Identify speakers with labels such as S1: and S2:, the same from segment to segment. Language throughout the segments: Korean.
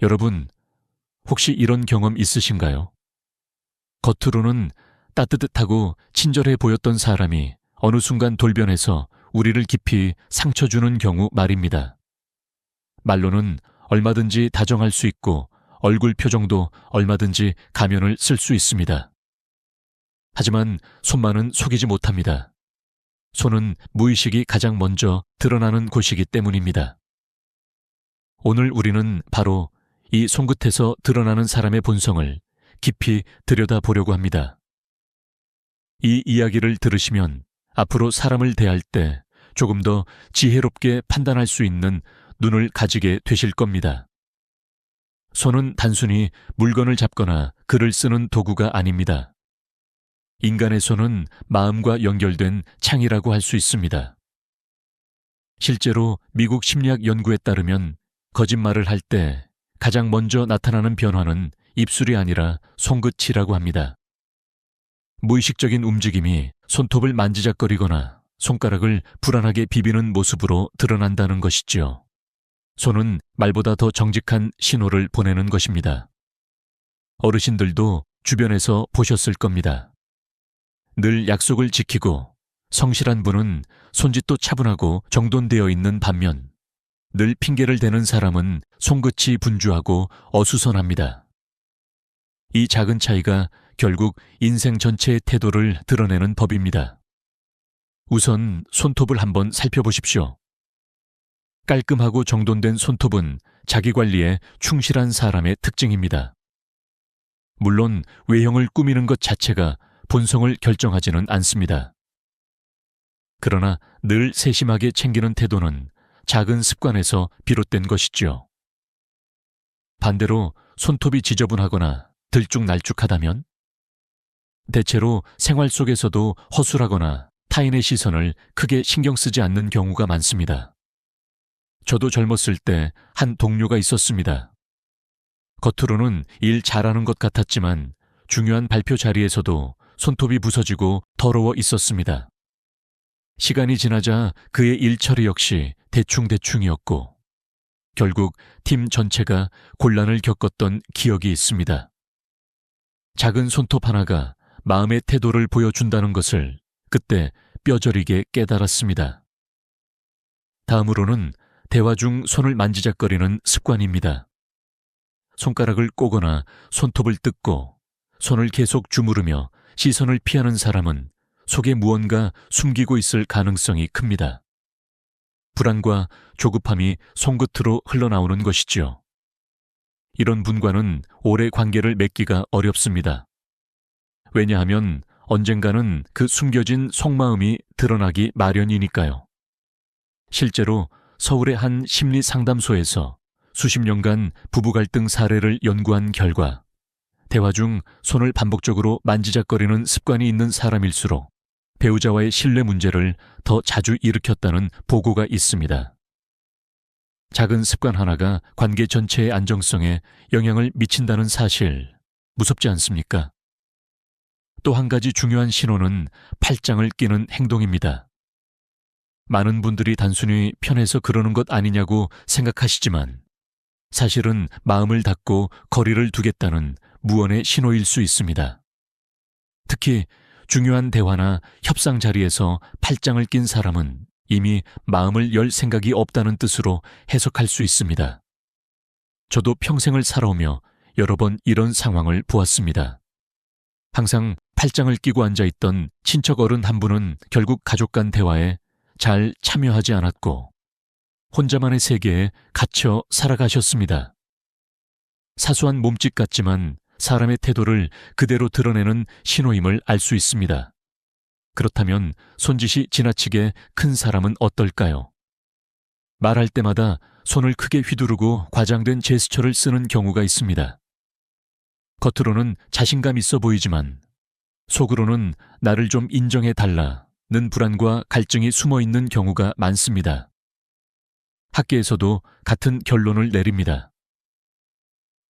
S1: 여러분, 혹시 이런 경험 있으신가요? 겉으로는 따뜻하고 친절해 보였던 사람이 어느 순간 돌변해서 우리를 깊이 상처 주는 경우 말입니다. 말로는 얼마든지 다정할 수 있고 얼굴 표정도 얼마든지 가면을 쓸 수 있습니다. 하지만 손만은 속이지 못합니다. 손은 무의식이 가장 먼저 드러나는 곳이기 때문입니다. 오늘 우리는 바로 이 손끝에서 드러나는 사람의 본성을 깊이 들여다보려고 합니다. 이 이야기를 들으시면 앞으로 사람을 대할 때 조금 더 지혜롭게 판단할 수 있는 눈을 가지게 되실 겁니다. 손은 단순히 물건을 잡거나 글을 쓰는 도구가 아닙니다. 인간의 손은 마음과 연결된 창이라고 할 수 있습니다. 실제로 미국 심리학 연구에 따르면 거짓말을 할 때 가장 먼저 나타나는 변화는 입술이 아니라 손끝이라고 합니다. 무의식적인 움직임이 손톱을 만지작거리거나 손가락을 불안하게 비비는 모습으로 드러난다는 것이지요. 손은 말보다 더 정직한 신호를 보내는 것입니다. 어르신들도 주변에서 보셨을 겁니다. 늘 약속을 지키고 성실한 분은 손짓도 차분하고 정돈되어 있는 반면 늘 핑계를 대는 사람은 손끝이 분주하고 어수선합니다. 이 작은 차이가 결국 인생 전체의 태도를 드러내는 법입니다. 우선 손톱을 한번 살펴보십시오. 깔끔하고 정돈된 손톱은 자기관리에 충실한 사람의 특징입니다. 물론 외형을 꾸미는 것 자체가 본성을 결정하지는 않습니다. 그러나 늘 세심하게 챙기는 태도는 작은 습관에서 비롯된 것이죠. 반대로 손톱이 지저분하거나 들쭉날쭉하다면 대체로 생활 속에서도 허술하거나 타인의 시선을 크게 신경 쓰지 않는 경우가 많습니다. 저도 젊었을 때 한 동료가 있었습니다. 겉으로는 일 잘하는 것 같았지만 중요한 발표 자리에서도 손톱이 부서지고 더러워 있었습니다. 시간이 지나자 그의 일 처리 역시 대충대충이었고 결국 팀 전체가 곤란을 겪었던 기억이 있습니다. 작은 손톱 하나가 마음의 태도를 보여준다는 것을 그때 뼈저리게 깨달았습니다. 다음으로는 대화 중 손을 만지작거리는 습관입니다. 손가락을 꼬거나 손톱을 뜯고 손을 계속 주무르며 시선을 피하는 사람은 속에 무언가 숨기고 있을 가능성이 큽니다. 불안과 조급함이 손끝으로 흘러나오는 것이지요. 이런 분과는 오래 관계를 맺기가 어렵습니다. 왜냐하면 언젠가는 그 숨겨진 속마음이 드러나기 마련이니까요. 실제로 서울의 한 심리 상담소에서 수십 년간 부부 갈등 사례를 연구한 결과 대화 중 손을 반복적으로 만지작거리는 습관이 있는 사람일수록 배우자와의 신뢰 문제를 더 자주 일으켰다는 보고가 있습니다. 작은 습관 하나가 관계 전체의 안정성에 영향을 미친다는 사실, 무섭지 않습니까? 또 한 가지 중요한 신호는 팔짱을 끼는 행동입니다. 많은 분들이 단순히 편해서 그러는 것 아니냐고 생각하시지만 사실은 마음을 닫고 거리를 두겠다는 무언의 신호일 수 있습니다. 특히 중요한 대화나 협상 자리에서 팔짱을 낀 사람은 이미 마음을 열 생각이 없다는 뜻으로 해석할 수 있습니다. 저도 평생을 살아오며 여러 번 이런 상황을 보았습니다. 항상 팔짱을 끼고 앉아있던 친척 어른 한 분은 결국 가족 간 대화에 잘 참여하지 않았고 혼자만의 세계에 갇혀 살아가셨습니다. 사소한 몸짓 같지만 사람의 태도를 그대로 드러내는 신호임을 알 수 있습니다. 그렇다면 손짓이 지나치게 큰 사람은 어떨까요? 말할 때마다 손을 크게 휘두르고 과장된 제스처를 쓰는 경우가 있습니다. 겉으로는 자신감 있어 보이지만 속으로는 나를 좀 인정해 달라는 불안과 갈증이 숨어 있는 경우가 많습니다. 학계에서도 같은 결론을 내립니다.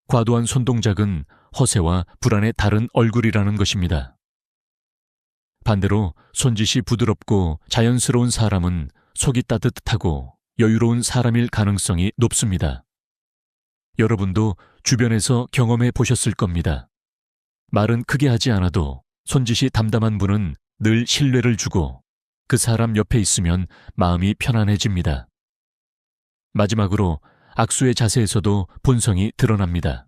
S1: 과도한 손동작은 허세와 불안의 다른 얼굴이라는 것입니다. 반대로 손짓이 부드럽고 자연스러운 사람은 속이 따뜻하고 여유로운 사람일 가능성이 높습니다. 여러분도 주변에서 경험해 보셨을 겁니다. 말은 크게 하지 않아도 손짓이 담담한 분은 늘 신뢰를 주고 그 사람 옆에 있으면 마음이 편안해집니다. 마지막으로 악수의 자세에서도 본성이 드러납니다.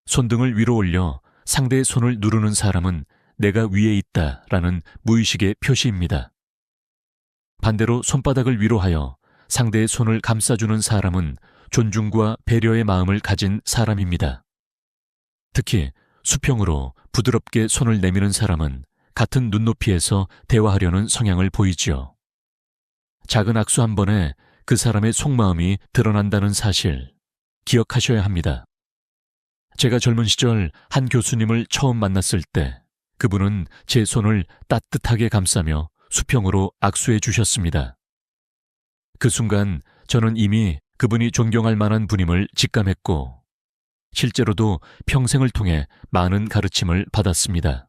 S1: 손등을 위로 올려 상대의 손을 누르는 사람은 내가 위에 있다라는 무의식의 표시입니다. 반대로 손바닥을 위로 하여 상대의 손을 감싸주는 사람은 존중과 배려의 마음을 가진 사람입니다. 특히 수평으로 부드럽게 손을 내미는 사람은 같은 눈높이에서 대화하려는 성향을 보이지요. 작은 악수 한 번에 그 사람의 속마음이 드러난다는 사실 기억하셔야 합니다. 제가 젊은 시절 한 교수님을 처음 만났을 때 그분은 제 손을 따뜻하게 감싸며 수평으로 악수해 주셨습니다. 그 순간 저는 이미 그분이 존경할 만한 분임을 직감했고 실제로도 평생을 통해 많은 가르침을 받았습니다.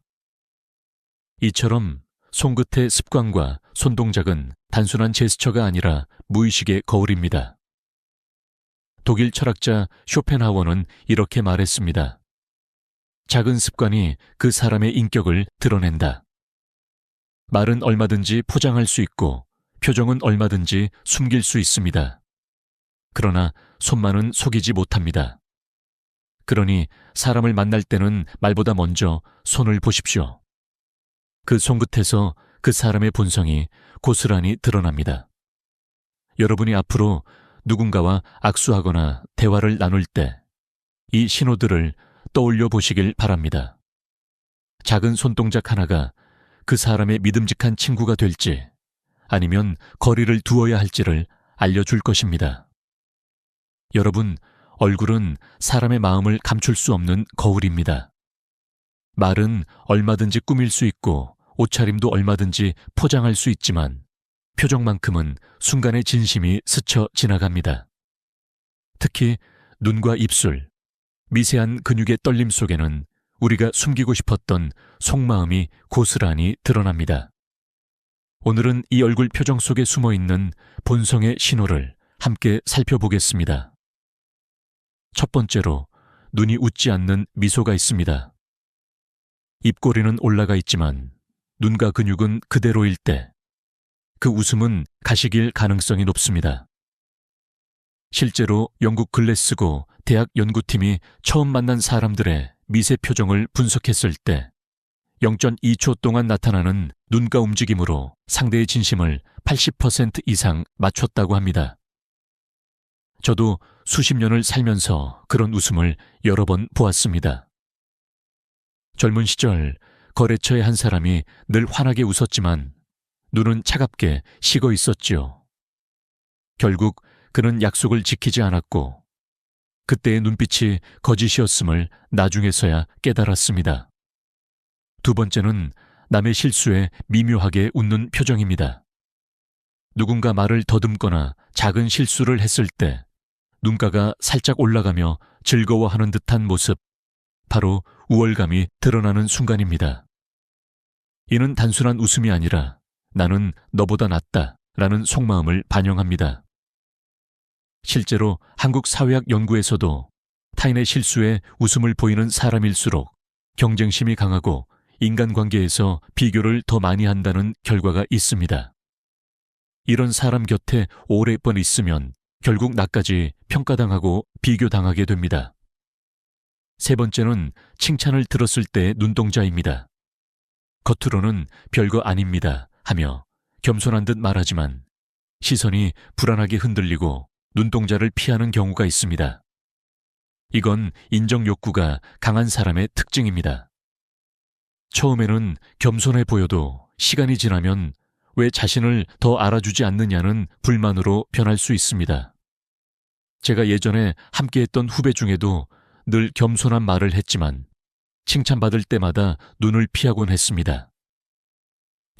S1: 이처럼 손끝의 습관과 손동작은 단순한 제스처가 아니라 무의식의 거울입니다. 독일 철학자 쇼펜하워는 이렇게 말했습니다. 작은 습관이 그 사람의 인격을 드러낸다. 말은 얼마든지 포장할 수 있고 표정은 얼마든지 숨길 수 있습니다. 그러나 손만은 속이지 못합니다. 그러니 사람을 만날 때는 말보다 먼저 손을 보십시오. 그 손끝에서 그 사람의 본성이 고스란히 드러납니다. 여러분이 앞으로 누군가와 악수하거나 대화를 나눌 때 이 신호들을 떠올려 보시길 바랍니다. 작은 손동작 하나가 그 사람의 믿음직한 친구가 될지 아니면 거리를 두어야 할지를 알려줄 것입니다. 여러분, 얼굴은 사람의 마음을 감출 수 없는 거울입니다. 말은 얼마든지 꾸밀 수 있고 옷차림도 얼마든지 포장할 수 있지만 표정만큼은 순간의 진심이 스쳐 지나갑니다. 특히 눈과 입술, 미세한 근육의 떨림 속에는 우리가 숨기고 싶었던 속마음이 고스란히 드러납니다. 오늘은 이 얼굴 표정 속에 숨어있는 본성의 신호를 함께 살펴보겠습니다. 첫 번째로 눈이 웃지 않는 미소가 있습니다. 입꼬리는 올라가 있지만 눈과 근육은 그대로일 때 그 웃음은 가식일 가능성이 높습니다. 실제로 영국 글래스고 대학 연구팀이 처음 만난 사람들의 미세 표정을 분석했을 때 0.2초 동안 나타나는 눈가 움직임으로 상대의 진심을 80% 이상 맞췄다고 합니다. 저도 수십 년을 살면서 그런 웃음을 여러 번 보았습니다. 젊은 시절 거래처의 한 사람이 늘 환하게 웃었지만 눈은 차갑게 식어 있었지요. 결국 그는 약속을 지키지 않았고 그때의 눈빛이 거짓이었음을 나중에서야 깨달았습니다. 두 번째는 남의 실수에 미묘하게 웃는 표정입니다. 누군가 말을 더듬거나 작은 실수를 했을 때 눈가가 살짝 올라가며 즐거워하는 듯한 모습, 바로 우월감이 드러나는 순간입니다. 이는 단순한 웃음이 아니라 나는 너보다 낫다 라는 속마음을 반영합니다. 실제로 한국 사회학 연구에서도 타인의 실수에 웃음을 보이는 사람일수록 경쟁심이 강하고 인간관계에서 비교를 더 많이 한다는 결과가 있습니다. 이런 사람 곁에 오랫동안 있으면 결국 나까지 평가당하고 비교당하게 됩니다. 세 번째는 칭찬을 들었을 때의 눈동자입니다. 겉으로는 별거 아닙니다 하며 겸손한 듯 말하지만 시선이 불안하게 흔들리고 눈동자를 피하는 경우가 있습니다. 이건 인정 욕구가 강한 사람의 특징입니다. 처음에는 겸손해 보여도 시간이 지나면 왜 자신을 더 알아주지 않느냐는 불만으로 변할 수 있습니다. 제가 예전에 함께했던 후배 중에도 늘 겸손한 말을 했지만 칭찬받을 때마다 눈을 피하곤 했습니다.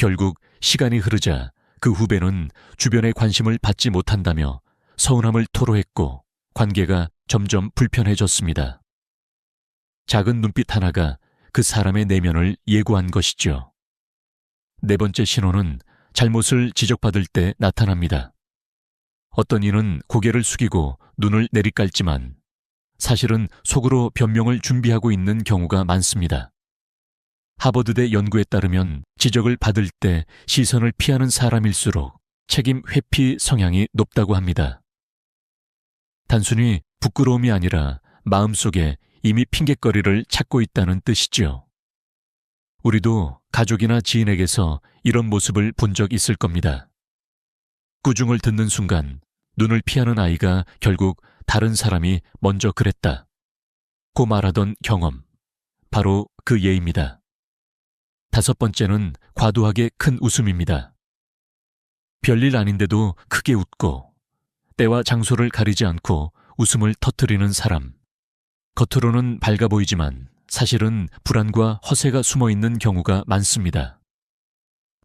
S1: 결국 시간이 흐르자 그 후배는 주변의 관심을 받지 못한다며 서운함을 토로했고 관계가 점점 불편해졌습니다. 작은 눈빛 하나가 그 사람의 내면을 예고한 것이죠. 네 번째 신호는 잘못을 지적받을 때 나타납니다. 어떤 이는 고개를 숙이고 눈을 내리깔지만 사실은 속으로 변명을 준비하고 있는 경우가 많습니다. 하버드대 연구에 따르면 지적을 받을 때 시선을 피하는 사람일수록 책임 회피 성향이 높다고 합니다. 단순히 부끄러움이 아니라 마음속에 이미 핑곗거리를 찾고 있다는 뜻이지요. 우리도 가족이나 지인에게서 이런 모습을 본 적 있을 겁니다. 꾸중을 듣는 순간 눈을 피하는 아이가 결국 다른 사람이 먼저 그랬다 고 말하던 경험, 바로 그 예입니다. 다섯 번째는 과도하게 큰 웃음입니다. 별일 아닌데도 크게 웃고 때와 장소를 가리지 않고 웃음을 터뜨리는 사람. 겉으로는 밝아 보이지만 사실은 불안과 허세가 숨어 있는 경우가 많습니다.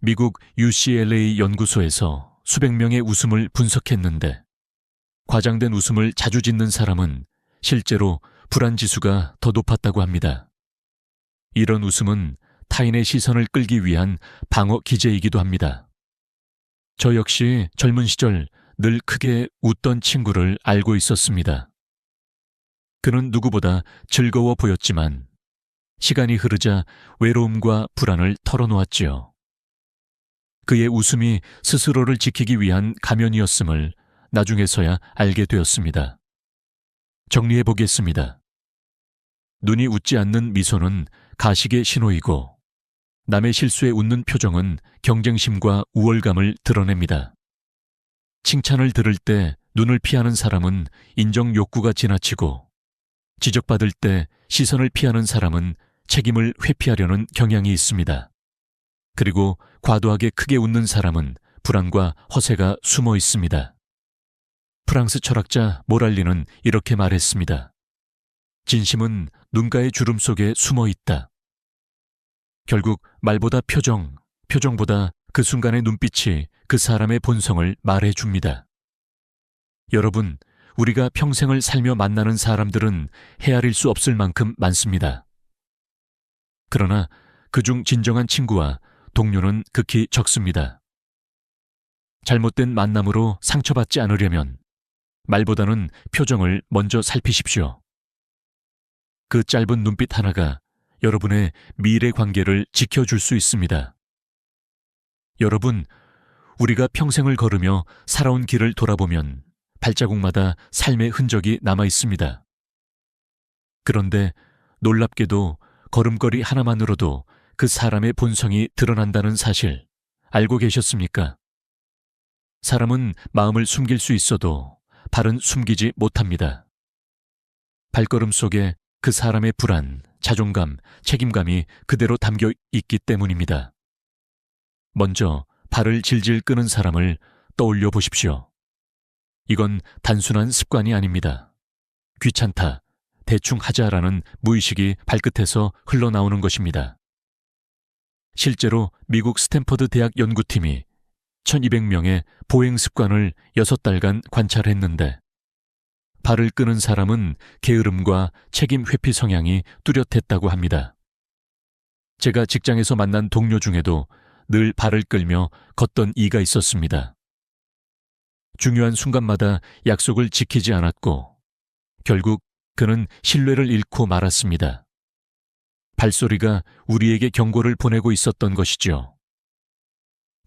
S1: 미국 UCLA 연구소에서 수백 명의 웃음을 분석했는데 과장된 웃음을 자주 짓는 사람은 실제로 불안 지수가 더 높았다고 합니다. 이런 웃음은 타인의 시선을 끌기 위한 방어 기제이기도 합니다. 저 역시 젊은 시절 늘 크게 웃던 친구를 알고 있었습니다. 그는 누구보다 즐거워 보였지만 시간이 흐르자 외로움과 불안을 털어놓았지요. 그의 웃음이 스스로를 지키기 위한 가면이었음을 나중에서야 알게 되었습니다. 정리해 보겠습니다. 눈이 웃지 않는 미소는 가식의 신호이고 남의 실수에 웃는 표정은 경쟁심과 우월감을 드러냅니다. 칭찬을 들을 때 눈을 피하는 사람은 인정 욕구가 지나치고 지적받을 때 시선을 피하는 사람은 책임을 회피하려는 경향이 있습니다. 그리고 과도하게 크게 웃는 사람은 불안과 허세가 숨어 있습니다. 프랑스 철학자 모랄리는 이렇게 말했습니다. 진심은 눈가의 주름 속에 숨어 있다. 결국 말보다 표정보다 그 순간의 눈빛이 그 사람의 본성을 말해줍니다. 여러분, 우리가 평생을 살며 만나는 사람들은 헤아릴 수 없을 만큼 많습니다. 그러나 그중 진정한 친구와 동료는 극히 적습니다. 잘못된 만남으로 상처받지 않으려면 말보다는 표정을 먼저 살피십시오. 그 짧은 눈빛 하나가 여러분의 미래 관계를 지켜줄 수 있습니다. 여러분, 우리가 평생을 걸으며 살아온 길을 돌아보면 발자국마다 삶의 흔적이 남아 있습니다. 그런데 놀랍게도 걸음걸이 하나만으로도 그 사람의 본성이 드러난다는 사실 알고 계셨습니까? 사람은 마음을 숨길 수 있어도 발은 숨기지 못합니다. 발걸음 속에 그 사람의 불안, 자존감, 책임감이 그대로 담겨 있기 때문입니다. 먼저 발을 질질 끄는 사람을 떠올려 보십시오. 이건 단순한 습관이 아닙니다. 귀찮다, 대충 하자라는 무의식이 발끝에서 흘러나오는 것입니다. 실제로 미국 스탠퍼드 대학 연구팀이 1200명의 보행 습관을 6달간 관찰했는데 발을 끄는 사람은 게으름과 책임 회피 성향이 뚜렷했다고 합니다. 제가 직장에서 만난 동료 중에도 늘 발을 끌며 걷던 이가 있었습니다. 중요한 순간마다 약속을 지키지 않았고 결국 그는 신뢰를 잃고 말았습니다. 발소리가 우리에게 경고를 보내고 있었던 것이죠.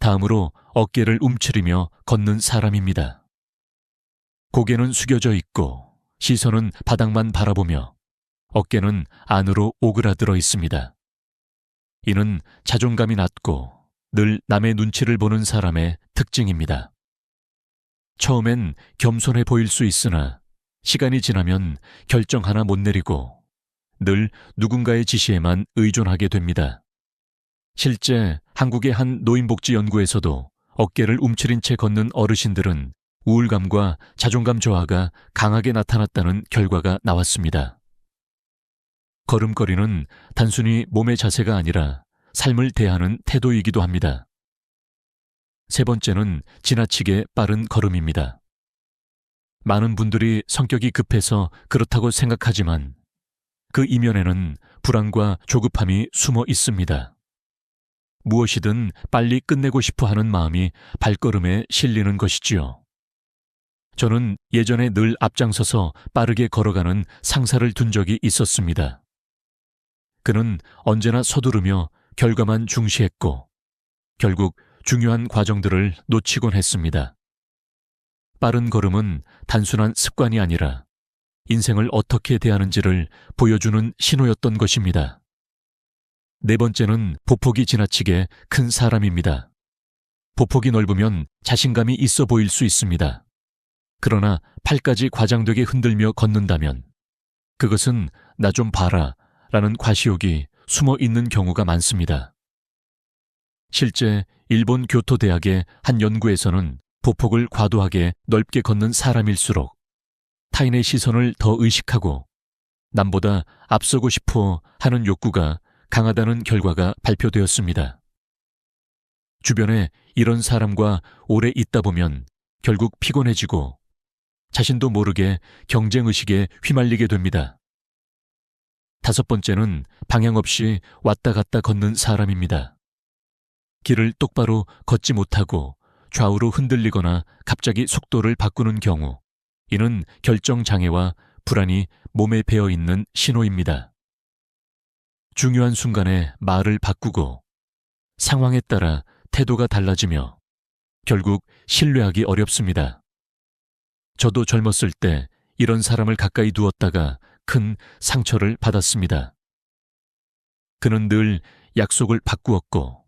S1: 다음으로 어깨를 움츠리며 걷는 사람입니다. 고개는 숙여져 있고 시선은 바닥만 바라보며 어깨는 안으로 오그라들어 있습니다. 이는 자존감이 낮고 늘 남의 눈치를 보는 사람의 특징입니다. 처음엔 겸손해 보일 수 있으나 시간이 지나면 결정 하나 못 내리고 늘 누군가의 지시에만 의존하게 됩니다. 실제 한국의 한 노인복지 연구에서도 어깨를 움츠린 채 걷는 어르신들은 우울감과 자존감 저하가 강하게 나타났다는 결과가 나왔습니다. 걸음걸이는 단순히 몸의 자세가 아니라 삶을 대하는 태도이기도 합니다. 세 번째는 지나치게 빠른 걸음입니다. 많은 분들이 성격이 급해서 그렇다고 생각하지만 그 이면에는 불안과 조급함이 숨어 있습니다. 무엇이든 빨리 끝내고 싶어 하는 마음이 발걸음에 실리는 것이지요. 저는 예전에 늘 앞장서서 빠르게 걸어가는 상사를 둔 적이 있었습니다. 그는 언제나 서두르며 결과만 중시했고 결국 중요한 과정들을 놓치곤 했습니다. 빠른 걸음은 단순한 습관이 아니라 인생을 어떻게 대하는지를 보여주는 신호였던 것입니다. 네 번째는 보폭이 지나치게 큰 사람입니다. 보폭이 넓으면 자신감이 있어 보일 수 있습니다. 그러나 팔까지 과장되게 흔들며 걷는다면 그것은 나 좀 봐라 라는 과시욕이 숨어 있는 경우가 많습니다. 실제 일본 교토대학의 한 연구에서는 보폭을 과도하게 넓게 걷는 사람일수록 타인의 시선을 더 의식하고 남보다 앞서고 싶어 하는 욕구가 강하다는 결과가 발표되었습니다. 주변에 이런 사람과 오래 있다 보면 결국 피곤해지고 자신도 모르게 경쟁의식에 휘말리게 됩니다. 다섯 번째는 방향 없이 왔다 갔다 걷는 사람입니다. 길을 똑바로 걷지 못하고 좌우로 흔들리거나 갑자기 속도를 바꾸는 경우, 이는 결정장애와 불안이 몸에 배어 있는 신호입니다. 중요한 순간에 말을 바꾸고 상황에 따라 태도가 달라지며 결국 신뢰하기 어렵습니다. 저도 젊었을 때 이런 사람을 가까이 두었다가 큰 상처를 받았습니다. 그는 늘 약속을 바꾸었고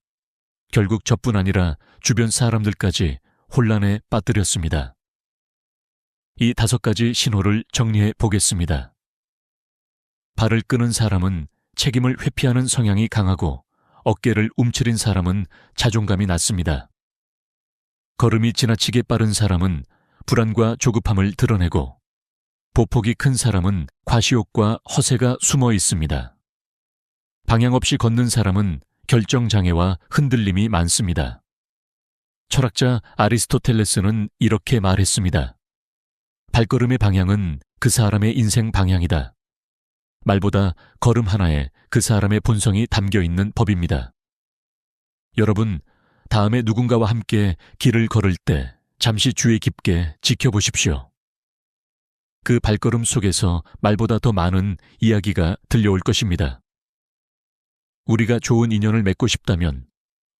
S1: 결국 저뿐 아니라 주변 사람들까지 혼란에 빠뜨렸습니다. 이 5가지 신호를 정리해 보겠습니다. 발을 끄는 사람은 책임을 회피하는 성향이 강하고 어깨를 움츠린 사람은 자존감이 낮습니다. 걸음이 지나치게 빠른 사람은 불안과 조급함을 드러내고 보폭이 큰 사람은 과시욕과 허세가 숨어 있습니다. 방향 없이 걷는 사람은 결정장애와 흔들림이 많습니다. 철학자 아리스토텔레스는 이렇게 말했습니다. 발걸음의 방향은 그 사람의 인생 방향이다. 말보다 걸음 하나에 그 사람의 본성이 담겨 있는 법입니다. 여러분, 다음에 누군가와 함께 길을 걸을 때 잠시 주의 깊게 지켜보십시오. 그 발걸음 속에서 말보다 더 많은 이야기가 들려올 것입니다. 우리가 좋은 인연을 맺고 싶다면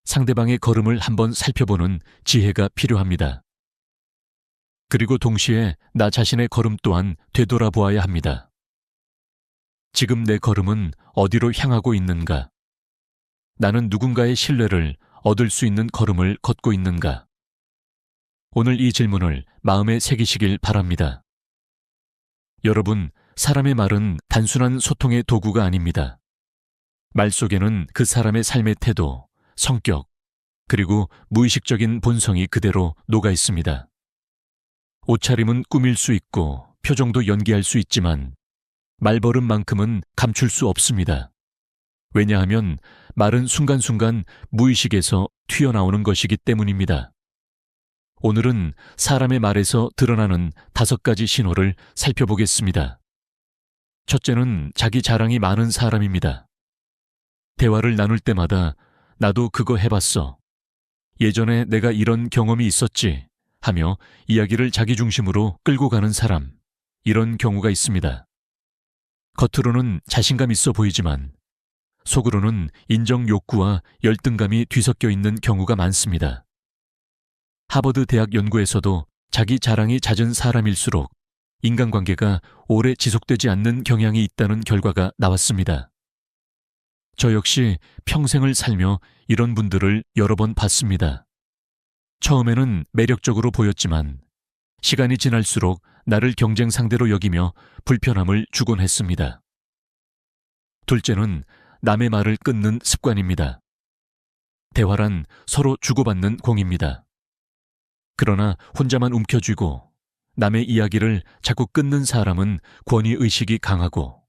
S1: 상대방의 걸음을 한번 살펴보는 지혜가 필요합니다. 그리고 동시에 나 자신의 걸음 또한 되돌아보아야 합니다. 지금 내 걸음은 어디로 향하고 있는가? 나는 누군가의 신뢰를 얻을 수 있는 걸음을 걷고 있는가? 오늘 이 질문을 마음에 새기시길 바랍니다. 여러분, 사람의 말은 단순한 소통의 도구가 아닙니다. 말 속에는 그 사람의 삶의 태도, 성격, 그리고 무의식적인 본성이 그대로 녹아 있습니다. 옷차림은 꾸밀 수 있고 표정도 연기할 수 있지만 말버릇만큼은 감출 수 없습니다. 왜냐하면 말은 순간순간 무의식에서 튀어나오는 것이기 때문입니다. 오늘은 사람의 말에서 드러나는 5가지 신호를 살펴보겠습니다. 첫째는 자기 자랑이 많은 사람입니다. 대화를 나눌 때마다 나도 그거 해봤어. 예전에 내가 이런 경험이 있었지 하며 이야기를 자기 중심으로 끌고 가는 사람, 이런 경우가 있습니다. 겉으로는 자신감 있어 보이지만 속으로는 인정 욕구와 열등감이 뒤섞여 있는 경우가 많습니다. 하버드 대학 연구에서도 자기 자랑이 잦은 사람일수록 인간관계가 오래 지속되지 않는 경향이 있다는 결과가 나왔습니다. 저 역시 평생을 살며 이런 분들을 여러 번 봤습니다. 처음에는 매력적으로 보였지만 시간이 지날수록 나를 경쟁 상대로 여기며 불편함을 주곤 했습니다. 둘째는 남의 말을 끊는 습관입니다. 대화란 서로 주고받는 공입니다. 그러나 혼자만 움켜쥐고 남의 이야기를 자꾸 끊는 사람은 권위의식이 강하고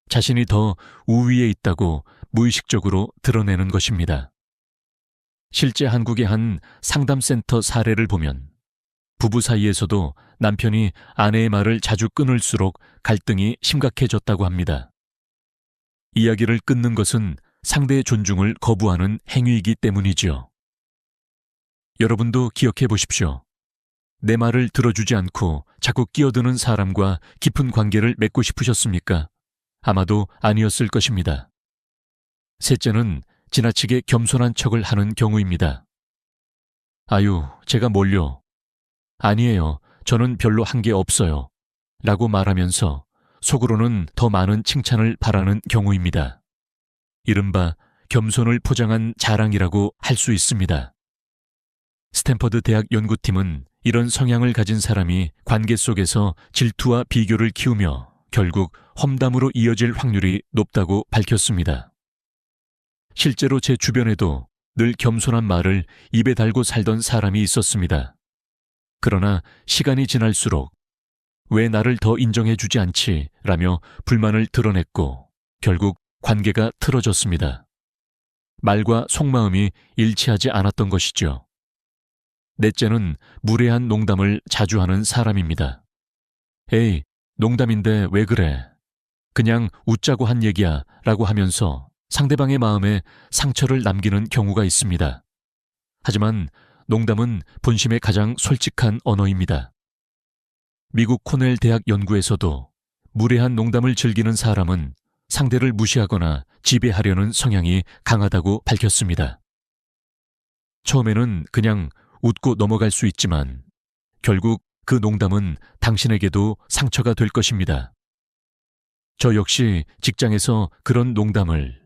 S1: 자신이 더 우위에 있다고 무의식적으로 드러내는 것입니다. 실제 한국의 한 상담센터 사례를 보면 부부 사이에서도 남편이 아내의 말을 자주 끊을수록 갈등이 심각해졌다고 합니다. 이야기를 끊는 것은 상대의 존중을 거부하는 행위이기 때문이지요. 여러분도 기억해 보십시오. 내 말을 들어주지 않고 자꾸 끼어드는 사람과 깊은 관계를 맺고 싶으셨습니까? 아마도 아니었을 것입니다. 셋째는 지나치게 겸손한 척을 하는 경우입니다. 아유, 제가 뭘요? 아니에요. 저는 별로 한 게 없어요. 라고 말하면서 속으로는 더 많은 칭찬을 바라는 경우입니다. 이른바 겸손을 포장한 자랑이라고 할 수 있습니다. 스탠퍼드 대학 연구팀은 이런 성향을 가진 사람이 관계 속에서 질투와 비교를 키우며 결국 험담으로 이어질 확률이 높다고 밝혔습니다. 실제로 제 주변에도 늘 겸손한 말을 입에 달고 살던 사람이 있었습니다. 그러나 시간이 지날수록 왜 나를 더 인정해주지 않지? 라며 불만을 드러냈고 결국 관계가 틀어졌습니다. 말과 속마음이 일치하지 않았던 것이죠. 넷째는 무례한 농담을 자주 하는 사람입니다. 에이, 농담인데 왜 그래? 그냥 웃자고 한 얘기야 라고 하면서 상대방의 마음에 상처를 남기는 경우가 있습니다. 하지만 농담은 본심의 가장 솔직한 언어입니다. 미국 코넬 대학 연구에서도 무례한 농담을 즐기는 사람은 상대를 무시하거나 지배하려는 성향이 강하다고 밝혔습니다. 처음에는 그냥 웃고 넘어갈 수 있지만 결국 그 농담은 당신에게도 상처가 될 것입니다. 저 역시 직장에서 그런 농담을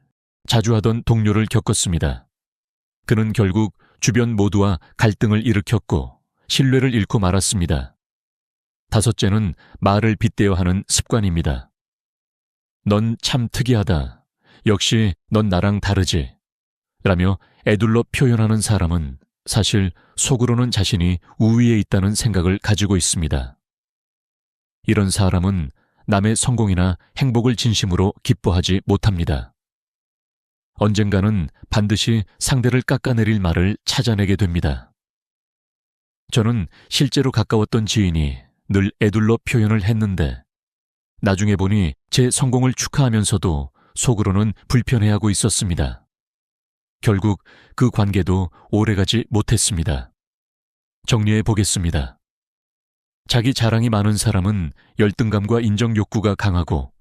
S1: 자주 하던 동료를 겪었습니다. 그는 결국 주변 모두와 갈등을 일으켰고 신뢰를 잃고 말았습니다. 다섯째는 말을 빗대어 하는 습관입니다. 넌 참 특이하다. 역시 넌 나랑 다르지. 라며 에둘러 표현하는 사람은 사실 속으로는 자신이 우위에 있다는 생각을 가지고 있습니다. 이런 사람은 남의 성공이나 행복을 진심으로 기뻐하지 못합니다. 언젠가는 반드시 상대를 깎아내릴 말을 찾아내게 됩니다. 저는 실제로 가까웠던 지인이 늘 에둘러 표현을 했는데 나중에 보니 제 성공을 축하하면서도 속으로는 불편해하고 있었습니다. 결국 그 관계도 오래가지 못했습니다. 정리해 보겠습니다. 자기 자랑이 많은 사람은 열등감과 인정 욕구가 강하고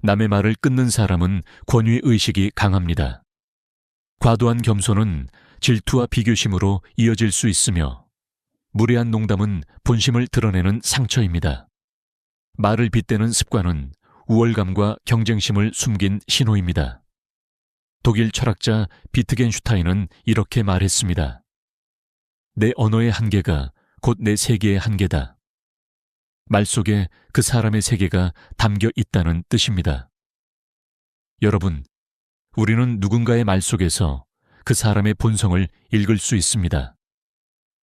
S1: 남의 말을 끊는 사람은 권위의식이 강합니다. 과도한 겸손은 질투와 비교심으로 이어질 수 있으며 무례한 농담은 본심을 드러내는 상처입니다. 말을 빗대는 습관은 우월감과 경쟁심을 숨긴 신호입니다. 독일 철학자 비트겐슈타인은 이렇게 말했습니다. 내 언어의 한계가 곧 내 세계의 한계다. 말 속에 그 사람의 세계가 담겨 있다는 뜻입니다. 여러분, 우리는 누군가의 말 속에서 그 사람의 본성을 읽을 수 있습니다.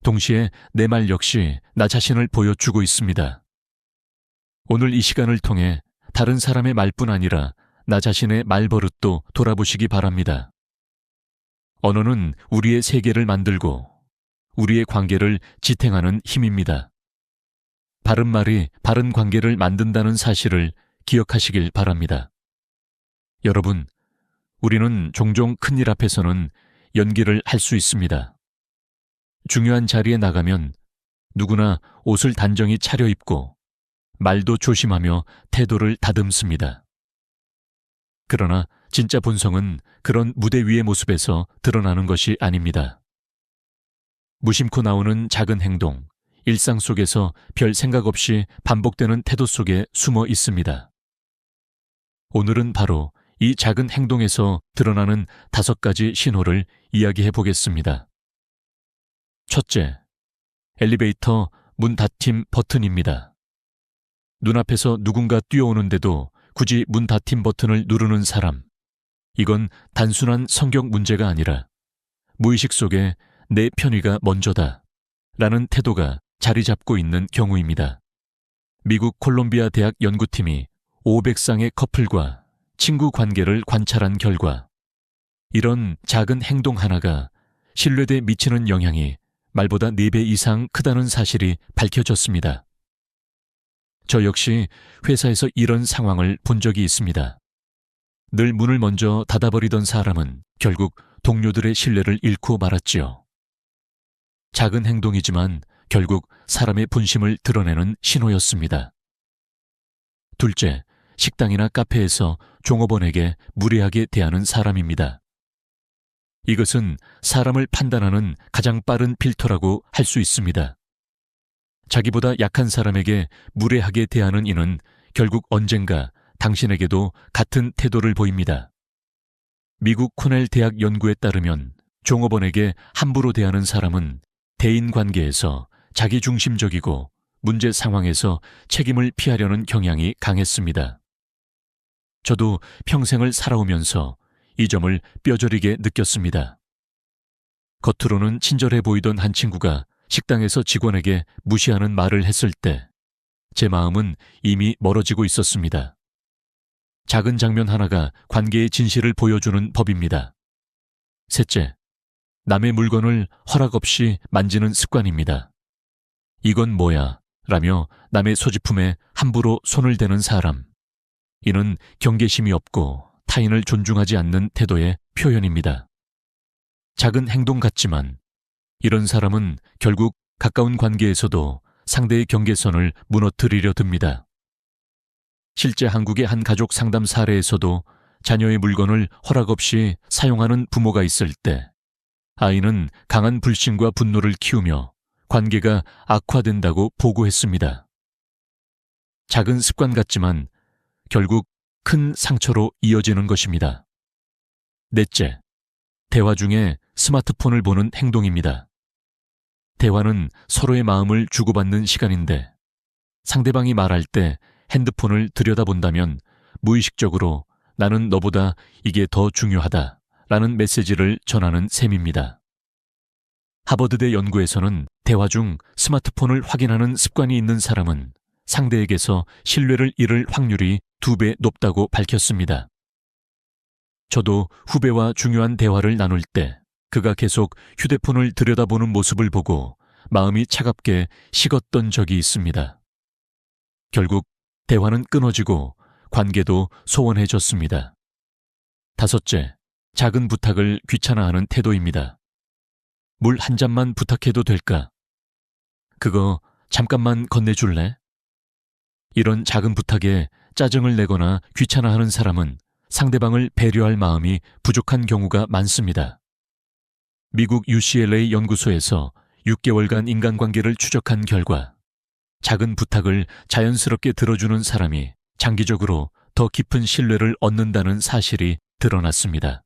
S1: 동시에 내 말 역시 나 자신을 보여주고 있습니다. 오늘 이 시간을 통해 다른 사람의 말뿐 아니라 나 자신의 말버릇도 돌아보시기 바랍니다. 언어는 우리의 세계를 만들고 우리의 관계를 지탱하는 힘입니다. 바른 말이 바른 관계를 만든다는 사실을 기억하시길 바랍니다. 여러분, 우리는 종종 큰일 앞에서는 연기를 할 수 있습니다. 중요한 자리에 나가면 누구나 옷을 단정히 차려입고 말도 조심하며 태도를 다듬습니다. 그러나 진짜 본성은 그런 무대 위의 모습에서 드러나는 것이 아닙니다. 무심코 나오는 작은 행동, 일상 속에서 별 생각 없이 반복되는 태도 속에 숨어 있습니다. 오늘은 바로 이 작은 행동에서 드러나는 5가지 신호를 이야기해 보겠습니다. 첫째, 엘리베이터 문 닫힘 버튼입니다. 눈앞에서 누군가 뛰어오는데도 굳이 문 닫힘 버튼을 누르는 사람. 이건 단순한 성격 문제가 아니라 무의식 속에 내 편의가 먼저다 라는 태도가 자리 잡고 있는 경우입니다. 미국 콜롬비아 대학 연구팀이 500쌍의 커플과 친구 관계를 관찰한 결과 이런 작은 행동 하나가 신뢰대에 미치는 영향이 말보다 4배 이상 크다는 사실이 밝혀졌습니다. 저 역시 회사에서 이런 상황을 본 적이 있습니다. 늘 문을 먼저 닫아버리던 사람은 결국 동료들의 신뢰를 잃고 말았지요. 작은 행동이지만 결국 사람의 본심을 드러내는 신호였습니다. 둘째, 식당이나 카페에서 종업원에게 무례하게 대하는 사람입니다. 이것은 사람을 판단하는 가장 빠른 필터라고 할 수 있습니다. 자기보다 약한 사람에게 무례하게 대하는 이는 결국 언젠가 당신에게도 같은 태도를 보입니다. 미국 코넬 대학 연구에 따르면 종업원에게 함부로 대하는 사람은 대인관계에서 자기중심적이고 문제 상황에서 책임을 피하려는 경향이 강했습니다. 저도 평생을 살아오면서 이 점을 뼈저리게 느꼈습니다. 겉으로는 친절해 보이던 한 친구가 식당에서 직원에게 무시하는 말을 했을 때 제 마음은 이미 멀어지고 있었습니다. 작은 장면 하나가 관계의 진실을 보여주는 법입니다. 셋째, 남의 물건을 허락 없이 만지는 습관입니다. 이건 뭐야? 라며 남의 소지품에 함부로 손을 대는 사람. 이는 경계심이 없고 타인을 존중하지 않는 태도의 표현입니다. 작은 행동 같지만 이런 사람은 결국 가까운 관계에서도 상대의 경계선을 무너뜨리려 듭니다. 실제 한국의 한 가족 상담 사례에서도 자녀의 물건을 허락 없이 사용하는 부모가 있을 때 아이는 강한 불신과 분노를 키우며 관계가 악화된다고 보고했습니다. 작은 습관 같지만 결국 큰 상처로 이어지는 것입니다. 넷째, 대화 중에 스마트폰을 보는 행동입니다. 대화는 서로의 마음을 주고받는 시간인데 상대방이 말할 때 핸드폰을 들여다본다면 무의식적으로 나는 너보다 이게 더 중요하다 라는 메시지를 전하는 셈입니다. 하버드대 연구에서는 대화 중 스마트폰을 확인하는 습관이 있는 사람은 상대에게서 신뢰를 잃을 확률이 2배 높다고 밝혔습니다. 저도 후배와 중요한 대화를 나눌 때 그가 계속 휴대폰을 들여다보는 모습을 보고 마음이 차갑게 식었던 적이 있습니다. 결국 대화는 끊어지고 관계도 소원해졌습니다. 다섯째, 작은 부탁을 귀찮아하는 태도입니다. 물 한 잔만 부탁해도 될까? 그거 잠깐만 건네줄래? 이런 작은 부탁에 짜증을 내거나 귀찮아하는 사람은 상대방을 배려할 마음이 부족한 경우가 많습니다. 미국 UCLA 연구소에서 6개월간 인간관계를 추적한 결과 작은 부탁을 자연스럽게 들어주는 사람이 장기적으로 더 깊은 신뢰를 얻는다는 사실이 드러났습니다.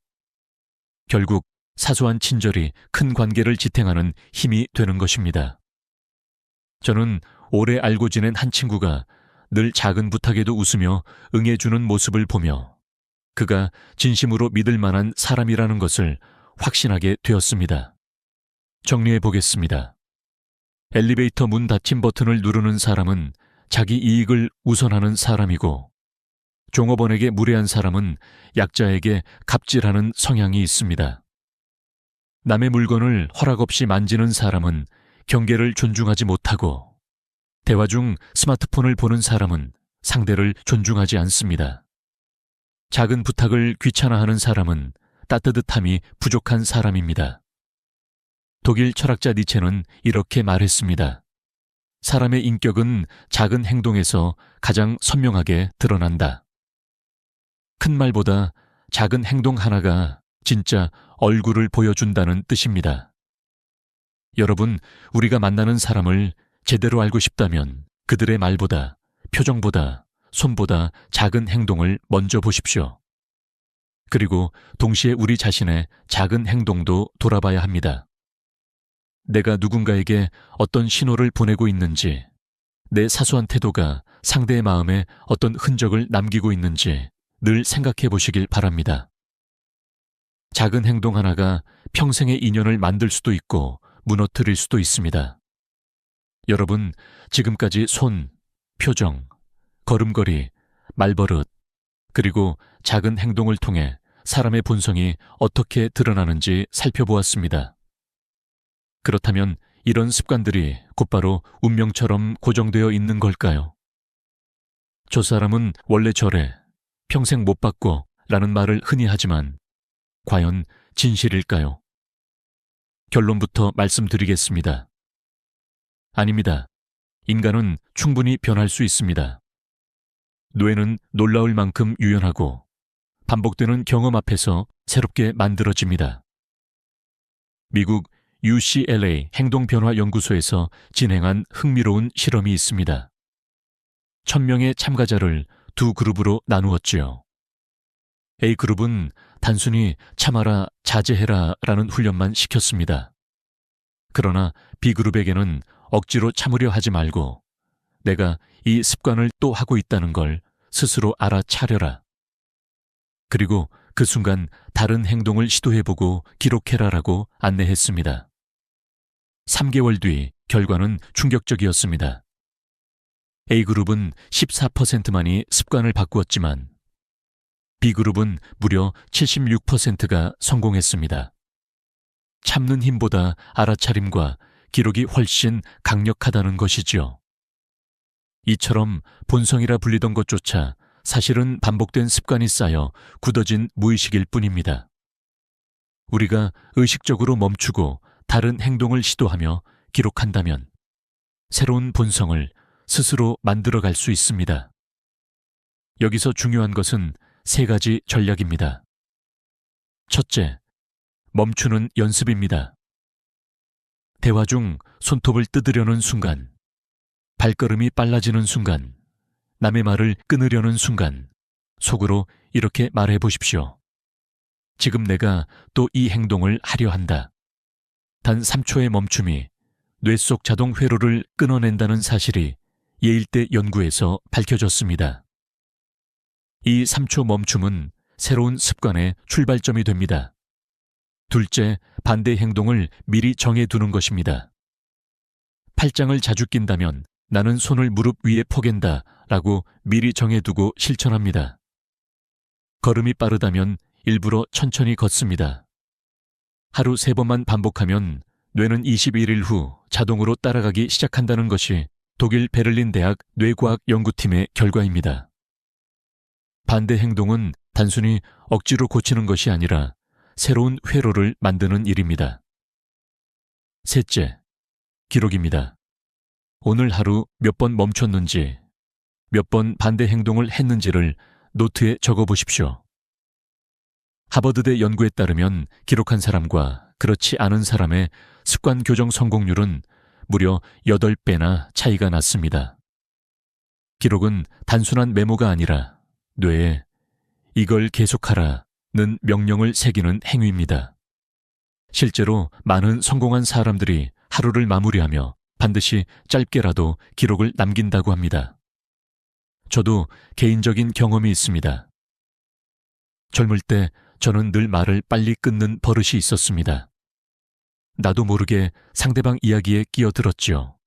S1: 결국 사소한 친절이 큰 관계를 지탱하는 힘이 되는 것입니다. 저는 오래 알고 지낸 한 친구가 늘 작은 부탁에도 웃으며 응해주는 모습을 보며 그가 진심으로 믿을 만한 사람이라는 것을 확신하게 되었습니다. 정리해 보겠습니다. 엘리베이터 문 닫힘 버튼을 누르는 사람은 자기 이익을 우선하는 사람이고 종업원에게 무례한 사람은 약자에게 갑질하는 성향이 있습니다. 남의 물건을 허락 없이 만지는 사람은 경계를 존중하지 못하고 대화 중 스마트폰을 보는 사람은 상대를 존중하지 않습니다. 작은 부탁을 귀찮아하는 사람은 따뜻함이 부족한 사람입니다. 독일 철학자 니체는 이렇게 말했습니다. 사람의 인격은 작은 행동에서 가장 선명하게 드러난다. 큰 말보다 작은 행동 하나가 진짜 얼굴을 보여준다는 뜻입니다. 여러분, 우리가 만나는 사람을 제대로 알고 싶다면 그들의 말보다, 표정보다, 손보다 작은 행동을 먼저 보십시오. 그리고 동시에 우리 자신의 작은 행동도 돌아봐야 합니다. 내가 누군가에게 어떤 신호를 보내고 있는지, 내 사소한 태도가 상대의 마음에 어떤 흔적을 남기고 있는지 늘 생각해 보시길 바랍니다. 작은 행동 하나가 평생의 인연을 만들 수도 있고 무너뜨릴 수도 있습니다. 여러분, 지금까지 손, 표정, 걸음걸이, 말버릇, 그리고 작은 행동을 통해 사람의 본성이 어떻게 드러나는지 살펴보았습니다. 그렇다면 이런 습관들이 곧바로 운명처럼 고정되어 있는 걸까요? 저 사람은 원래 저래, 평생 못 바꿔 라는 말을 흔히 하지만 과연 진실일까요? 결론부터 말씀드리겠습니다. 아닙니다. 인간은 충분히 변할 수 있습니다. 뇌는 놀라울 만큼 유연하고 반복되는 경험 앞에서 새롭게 만들어집니다. 미국 UCLA 행동변화연구소에서 진행한 흥미로운 실험이 있습니다. 1000명의 참가자를 두 그룹으로 나누었지요. A그룹은 단순히 참아라, 자제해라 라는 훈련만 시켰습니다. 그러나 B그룹에게는 억지로 참으려 하지 말고 내가 이 습관을 또 하고 있다는 걸 스스로 알아차려라. 그리고 그 순간 다른 행동을 시도해보고 기록해라라고 안내했습니다. 3개월 뒤 결과는 충격적이었습니다. A그룹은 14%만이 습관을 바꾸었지만 B그룹은 무려 76%가 성공했습니다. 참는 힘보다 알아차림과 기록이 훨씬 강력하다는 것이지요. 이처럼 본성이라 불리던 것조차 사실은 반복된 습관이 쌓여 굳어진 무의식일 뿐입니다. 우리가 의식적으로 멈추고 다른 행동을 시도하며 기록한다면 새로운 본성을 스스로 만들어갈 수 있습니다. 여기서 중요한 것은 3가지 전략입니다. 첫째, 멈추는 연습입니다. 대화 중 손톱을 뜯으려는 순간, 발걸음이 빨라지는 순간, 남의 말을 끊으려는 순간, 속으로 이렇게 말해 보십시오. 지금 내가 또 이 행동을 하려 한다. 단 3초의 멈춤이 뇌 속 자동 회로를 끊어낸다는 사실이 예일대 연구에서 밝혀졌습니다. 이 3초 멈춤은 새로운 습관의 출발점이 됩니다. 둘째, 반대 행동을 미리 정해두는 것입니다. 팔짱을 자주 낀다면 나는 손을 무릎 위에 포갠다 라고 미리 정해두고 실천합니다. 걸음이 빠르다면 일부러 천천히 걷습니다. 하루 3번만 반복하면 뇌는 21일 후 자동으로 따라가기 시작한다는 것이 독일 베를린 대학 뇌과학 연구팀의 결과입니다. 반대 행동은 단순히 억지로 고치는 것이 아니라 새로운 회로를 만드는 일입니다. 셋째, 기록입니다. 오늘 하루 몇 번 멈췄는지, 몇 번 반대 행동을 했는지를 노트에 적어 보십시오. 하버드대 연구에 따르면 기록한 사람과 그렇지 않은 사람의 습관 교정 성공률은 무려 8배나 차이가 났습니다. 기록은 단순한 메모가 아니라 뇌에 이걸 계속하라는 명령을 새기는 행위입니다. 실제로 많은 성공한 사람들이 하루를 마무리하며 반드시 짧게라도 기록을 남긴다고 합니다. 저도 개인적인 경험이 있습니다. 젊을 때 저는 늘 말을 빨리 끊는 버릇이 있었습니다. 나도 모르게 상대방 이야기에 끼어들었지요.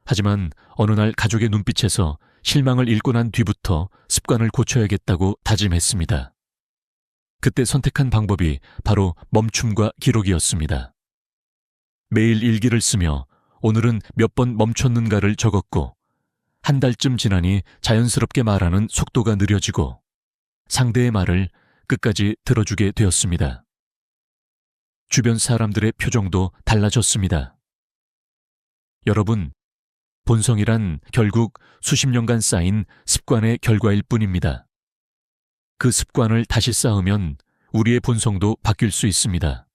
S1: 하지만 어느 날 가족의 눈빛에서 실망을 읽고 난 뒤부터 습관을 고쳐야겠다고 다짐했습니다. 그때 선택한 방법이 바로 멈춤과 기록이었습니다. 매일 일기를 쓰며 오늘은 몇 번 멈췄는가를 적었고 한 달쯤 지나니 자연스럽게 말하는 속도가 느려지고 상대의 말을 끝까지 들어주게 되었습니다. 주변 사람들의 표정도 달라졌습니다. 여러분, 본성이란 결국 수십 년간 쌓인 습관의 결과일 뿐입니다. 그 습관을 다시 쌓으면 우리의 본성도 바뀔 수 있습니다.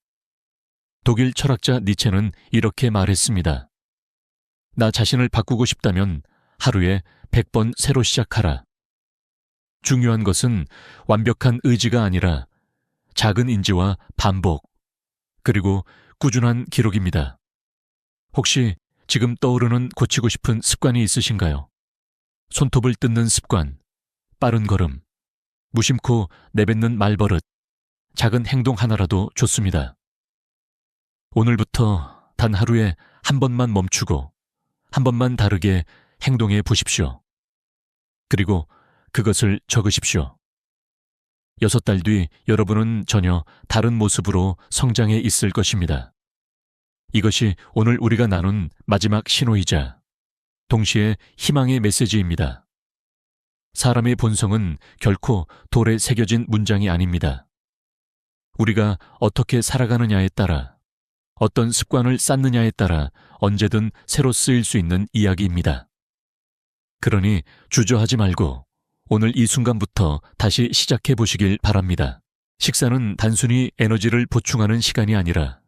S1: 독일 철학자 니체는 이렇게 말했습니다. 나 자신을 바꾸고 싶다면 하루에 100번 새로 시작하라. 중요한 것은 완벽한 의지가 아니라 작은 인지와 반복, 그리고 꾸준한 기록입니다. 혹시 지금 떠오르는 고치고 싶은 습관이 있으신가요? 손톱을 뜯는 습관, 빠른 걸음, 무심코 내뱉는 말버릇, 작은 행동 하나라도 좋습니다. 오늘부터 단 하루에 한 번만 멈추고 한 번만 다르게 행동해 보십시오. 그리고 그것을 적으십시오. 6달 뒤 여러분은 전혀 다른 모습으로 성장해 있을 것입니다. 이것이 오늘 우리가 나눈 마지막 신호이자 동시에 희망의 메시지입니다. 사람의 본성은 결코 돌에 새겨진 문장이 아닙니다. 우리가 어떻게 살아가느냐에 따라 어떤 습관을 쌓느냐에 따라 언제든 새로 쓰일 수 있는 이야기입니다. 그러니 주저하지 말고 오늘 이 순간부터 다시 시작해 보시길 바랍니다. 식사는 단순히 에너지를 보충하는 시간이 아니라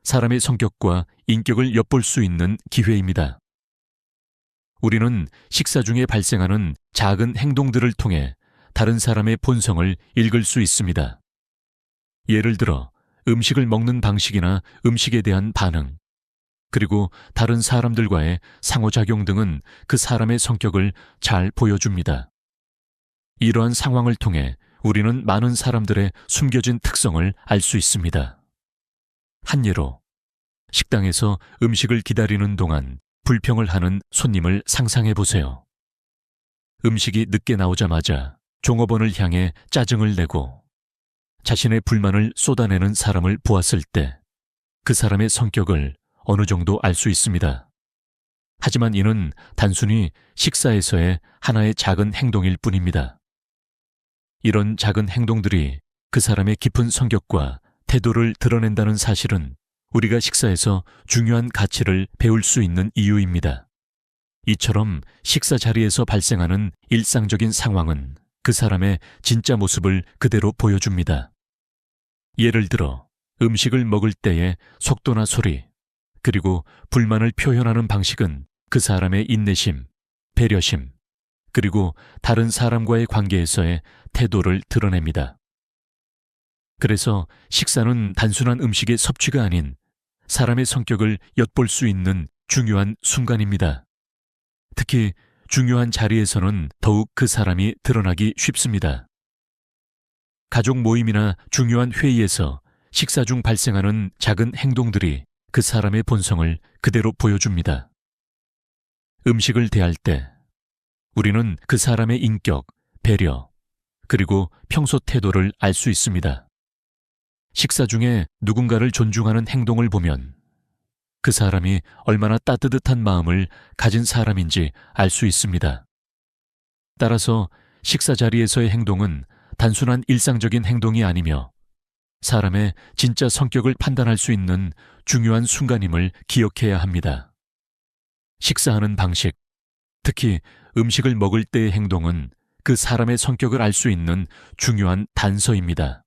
S1: 사람의 성격과 인격을 엿볼 수 있는 기회입니다. 우리는 식사 중에 발생하는 작은 행동들을 통해 다른 사람의 본성을 읽을 수 있습니다. 예를 들어 음식을 먹는 방식이나 음식에 대한 반응, 그리고 다른 사람들과의 상호작용 등은 그 사람의 성격을 잘 보여줍니다. 이러한 상황을 통해 우리는 많은 사람들의 숨겨진 특성을 알 수 있습니다. 한 예로, 식당에서 음식을 기다리는 동안 불평을 하는 손님을 상상해 보세요. 음식이 늦게 나오자마자 종업원을 향해 짜증을 내고 자신의 불만을 쏟아내는 사람을 보았을 때 그 사람의 성격을 어느 정도 알 수 있습니다. 하지만 이는 단순히 식사에서의 하나의 작은 행동일 뿐입니다. 이런 작은 행동들이 그 사람의 깊은 성격과 태도를 드러낸다는 사실은 우리가 식사에서 중요한 가치를 배울 수 있는 이유입니다. 이처럼 식사 자리에서 발생하는 일상적인 상황은 그 사람의 진짜 모습을 그대로 보여줍니다. 예를 들어 음식을 먹을 때의 속도나 소리, 그리고 불만을 표현하는 방식은 그 사람의 인내심, 배려심, 그리고 다른 사람과의 관계에서의 태도를 드러냅니다. 그래서 식사는 단순한 음식의 섭취가 아닌 사람의 성격을 엿볼 수 있는 중요한 순간입니다. 특히 중요한 자리에서는 더욱 그 사람이 드러나기 쉽습니다. 가족 모임이나 중요한 회의에서 식사 중 발생하는 작은 행동들이 그 사람의 본성을 그대로 보여줍니다. 음식을 대할 때 우리는 그 사람의 인격, 배려, 그리고 평소 태도를 알 수 있습니다. 식사 중에 누군가를 존중하는 행동을 보면 그 사람이 얼마나 따뜻한 마음을 가진 사람인지 알 수 있습니다. 따라서 식사 자리에서의 행동은 단순한 일상적인 행동이 아니며 사람의 진짜 성격을 판단할 수 있는 중요한 순간임을 기억해야 합니다. 식사하는 방식, 특히 음식을 먹을 때의 행동은 그 사람의 성격을 알 수 있는 중요한 단서입니다.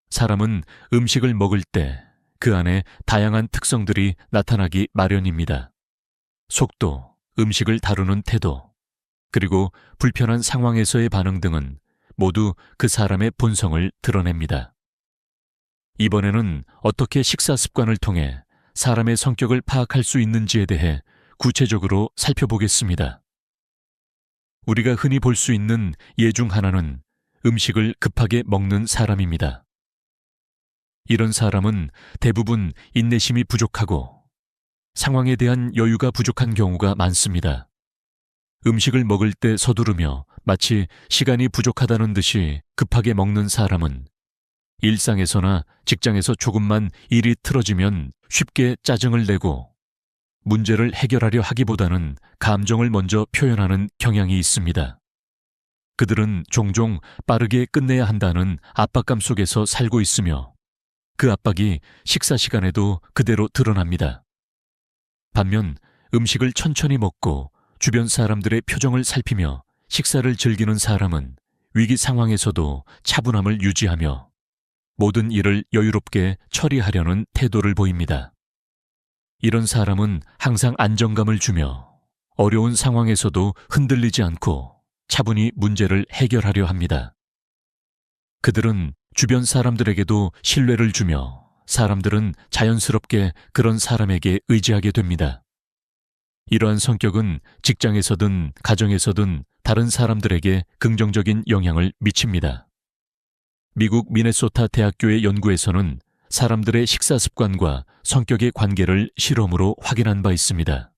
S1: 사람은 음식을 먹을 때 그 안에 다양한 특성들이 나타나기 마련입니다. 속도, 음식을 다루는 태도, 그리고 불편한 상황에서의 반응 등은 모두 그 사람의 본성을 드러냅니다. 이번에는 어떻게 식사 습관을 통해 사람의 성격을 파악할 수 있는지에 대해 구체적으로 살펴보겠습니다. 우리가 흔히 볼 수 있는 예 중 하나는 음식을 급하게 먹는 사람입니다. 이런 사람은 대부분 인내심이 부족하고 상황에 대한 여유가 부족한 경우가 많습니다. 음식을 먹을 때 서두르며 마치 시간이 부족하다는 듯이 급하게 먹는 사람은 일상에서나 직장에서 조금만 일이 틀어지면 쉽게 짜증을 내고 문제를 해결하려 하기보다는 감정을 먼저 표현하는 경향이 있습니다. 그들은 종종 빠르게 끝내야 한다는 압박감 속에서 살고 있으며 그 압박이 식사 시간에도 그대로 드러납니다. 반면 음식을 천천히 먹고 주변 사람들의 표정을 살피며 식사를 즐기는 사람은 위기 상황에서도 차분함을 유지하며 모든 일을 여유롭게 처리하려는 태도를 보입니다. 이런 사람은 항상 안정감을 주며 어려운 상황에서도 흔들리지 않고 차분히 문제를 해결하려 합니다. 그들은 주변 사람들에게도 신뢰를 주며 사람들은 자연스럽게 그런 사람에게 의지하게 됩니다. 이러한 성격은 직장에서든 가정에서든 다른 사람들에게 긍정적인 영향을 미칩니다. 미국 미네소타 대학교의 연구에서는 사람들의 식사 습관과 성격의 관계를 실험으로 확인한 바 있습니다.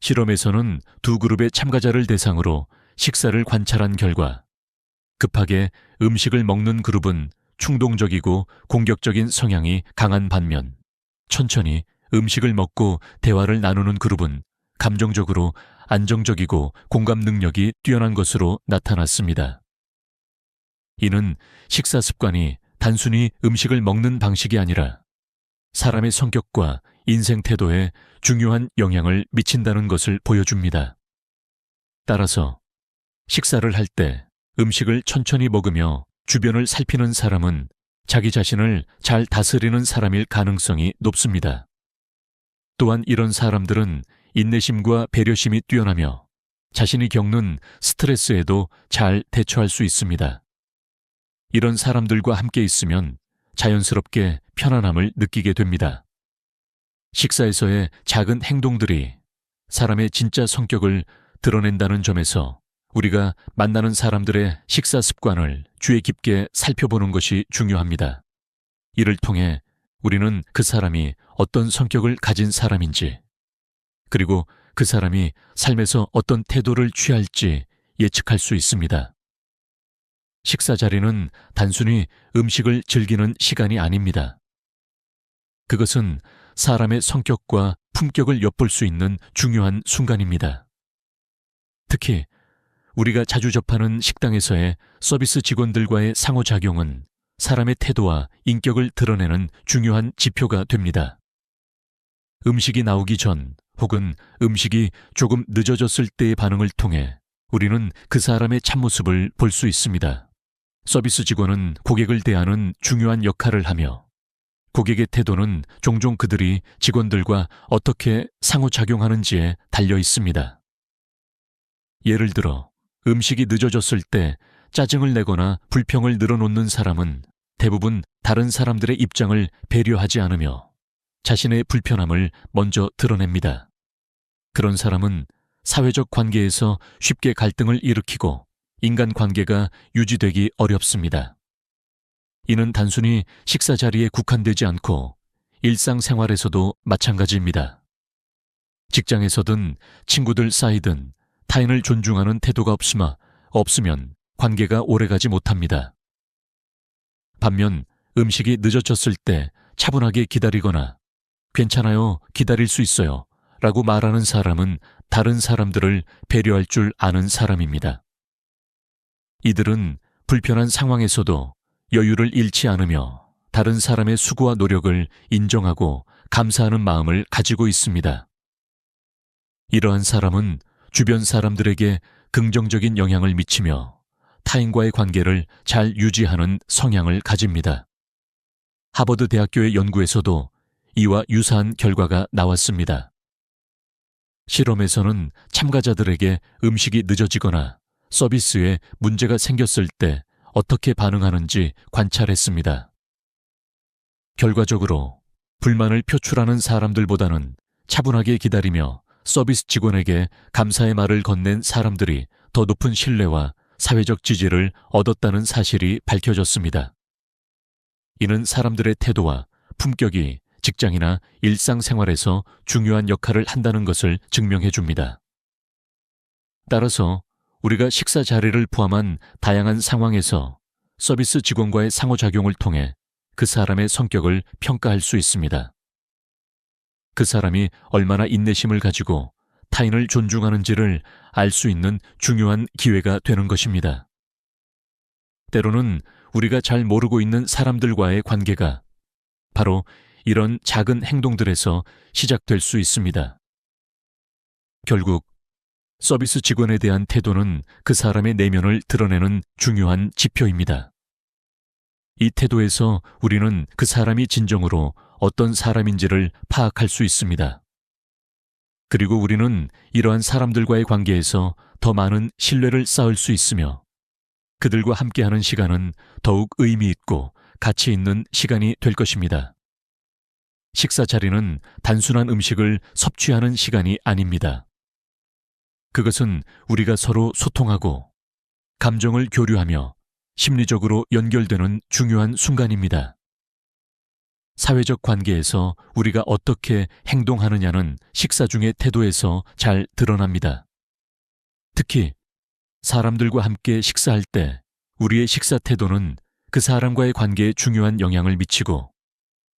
S1: 실험에서는 두 그룹의 참가자를 대상으로 식사를 관찰한 결과 급하게 음식을 먹는 그룹은 충동적이고 공격적인 성향이 강한 반면 천천히 음식을 먹고 대화를 나누는 그룹은 감정적으로 안정적이고 공감 능력이 뛰어난 것으로 나타났습니다. 이는 식사 습관이 단순히 음식을 먹는 방식이 아니라 사람의 성격과 인생 태도에 중요한 영향을 미친다는 것을 보여줍니다. 따라서 식사를 할 때 음식을 천천히 먹으며 주변을 살피는 사람은 자기 자신을 잘 다스리는 사람일 가능성이 높습니다. 또한 이런 사람들은 인내심과 배려심이 뛰어나며 자신이 겪는 스트레스에도 잘 대처할 수 있습니다. 이런 사람들과 함께 있으면 자연스럽게 편안함을 느끼게 됩니다. 식사에서의 작은 행동들이 사람의 진짜 성격을 드러낸다는 점에서 우리가 만나는 사람들의 식사 습관을 주의 깊게 살펴보는 것이 중요합니다. 이를 통해 우리는 그 사람이 어떤 성격을 가진 사람인지, 그리고 그 사람이 삶에서 어떤 태도를 취할지 예측할 수 있습니다. 식사 자리는 단순히 음식을 즐기는 시간이 아닙니다. 그것은 사람의 성격과 품격을 엿볼 수 있는 중요한 순간입니다. 특히 우리가 자주 접하는 식당에서의 서비스 직원들과의 상호작용은 사람의 태도와 인격을 드러내는 중요한 지표가 됩니다. 음식이 나오기 전 혹은 음식이 조금 늦어졌을 때의 반응을 통해 우리는 그 사람의 참모습을 볼 수 있습니다. 서비스 직원은 고객을 대하는 중요한 역할을 하며 고객의 태도는 종종 그들이 직원들과 어떻게 상호작용하는지에 달려 있습니다. 예를 들어 음식이 늦어졌을 때 짜증을 내거나 불평을 늘어놓는 사람은 대부분 다른 사람들의 입장을 배려하지 않으며 자신의 불편함을 먼저 드러냅니다. 그런 사람은 사회적 관계에서 쉽게 갈등을 일으키고 인간관계가 유지되기 어렵습니다. 이는 단순히 식사 자리에 국한되지 않고 일상생활에서도 마찬가지입니다. 직장에서든 친구들 사이든 타인을 존중하는 태도가 없으면 관계가 오래가지 못합니다. 반면 음식이 늦어졌을 때 차분하게 기다리거나 괜찮아요, 기다릴 수 있어요 라고 말하는 사람은 다른 사람들을 배려할 줄 아는 사람입니다. 이들은 불편한 상황에서도 여유를 잃지 않으며 다른 사람의 수고와 노력을 인정하고 감사하는 마음을 가지고 있습니다. 이러한 사람은 주변 사람들에게 긍정적인 영향을 미치며 타인과의 관계를 잘 유지하는 성향을 가집니다. 하버드 대학교의 연구에서도 이와 유사한 결과가 나왔습니다. 실험에서는 참가자들에게 음식이 늦어지거나 서비스에 문제가 생겼을 때 어떻게 반응하는지 관찰했습니다. 결과적으로 불만을 표출하는 사람들보다는 차분하게 기다리며 서비스 직원에게 감사의 말을 건넨 사람들이 더 높은 신뢰와 사회적 지지를 얻었다는 사실이 밝혀졌습니다. 이는 사람들의 태도와 품격이 직장이나 일상생활에서 중요한 역할을 한다는 것을 증명해 줍니다. 따라서 우리가 식사 자리를 포함한 다양한 상황에서 서비스 직원과의 상호작용을 통해 그 사람의 성격을 평가할 수 있습니다. 그 사람이 얼마나 인내심을 가지고 타인을 존중하는지를 알 수 있는 중요한 기회가 되는 것입니다. 때로는 우리가 잘 모르고 있는 사람들과의 관계가 바로 이런 작은 행동들에서 시작될 수 있습니다. 결국 서비스 직원에 대한 태도는 그 사람의 내면을 드러내는 중요한 지표입니다. 이 태도에서 우리는 그 사람이 진정으로 어떤 사람인지를 파악할 수 있습니다. 그리고 우리는 이러한 사람들과의 관계에서 더 많은 신뢰를 쌓을 수 있으며 그들과 함께하는 시간은 더욱 의미 있고 가치 있는 시간이 될 것입니다. 식사 자리는 단순한 음식을 섭취하는 시간이 아닙니다. 그것은 우리가 서로 소통하고 감정을 교류하며 심리적으로 연결되는 중요한 순간입니다. 사회적 관계에서 우리가 어떻게 행동하느냐는 식사 중의 태도에서 잘 드러납니다. 특히 사람들과 함께 식사할 때 우리의 식사 태도는 그 사람과의 관계에 중요한 영향을 미치고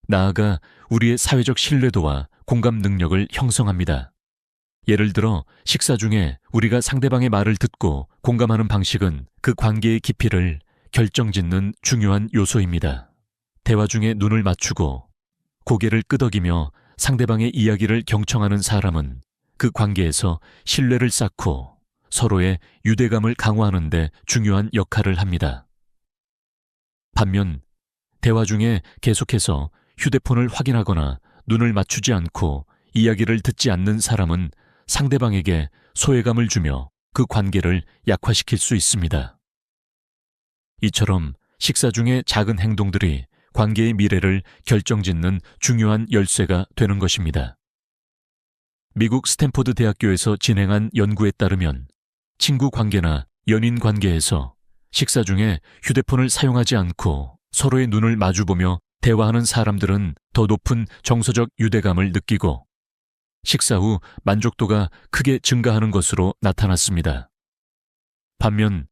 S1: 나아가 우리의 사회적 신뢰도와 공감 능력을 형성합니다. 예를 들어 식사 중에 우리가 상대방의 말을 듣고 공감하는 방식은 그 관계의 깊이를 결정짓는 중요한 요소입니다. 대화 중에 눈을 맞추고 고개를 끄덕이며 상대방의 이야기를 경청하는 사람은 그 관계에서 신뢰를 쌓고 서로의 유대감을 강화하는 데 중요한 역할을 합니다. 반면 대화 중에 계속해서 휴대폰을 확인하거나 눈을 맞추지 않고 이야기를 듣지 않는 사람은 상대방에게 소외감을 주며 그 관계를 약화시킬 수 있습니다. 이처럼 식사 중에 작은 행동들이 관계의 미래를 결정짓는 중요한 열쇠가 되는 것입니다. 미국 스탠포드 대학교에서 진행한 연구에 따르면 친구 관계나 연인 관계에서 식사 중에 휴대폰을 사용하지 않고 서로의 눈을 마주보며 대화하는 사람들은 더 높은 정서적 유대감을 느끼고 식사 후 만족도가 크게 증가하는 것으로 나타났습니다. 반면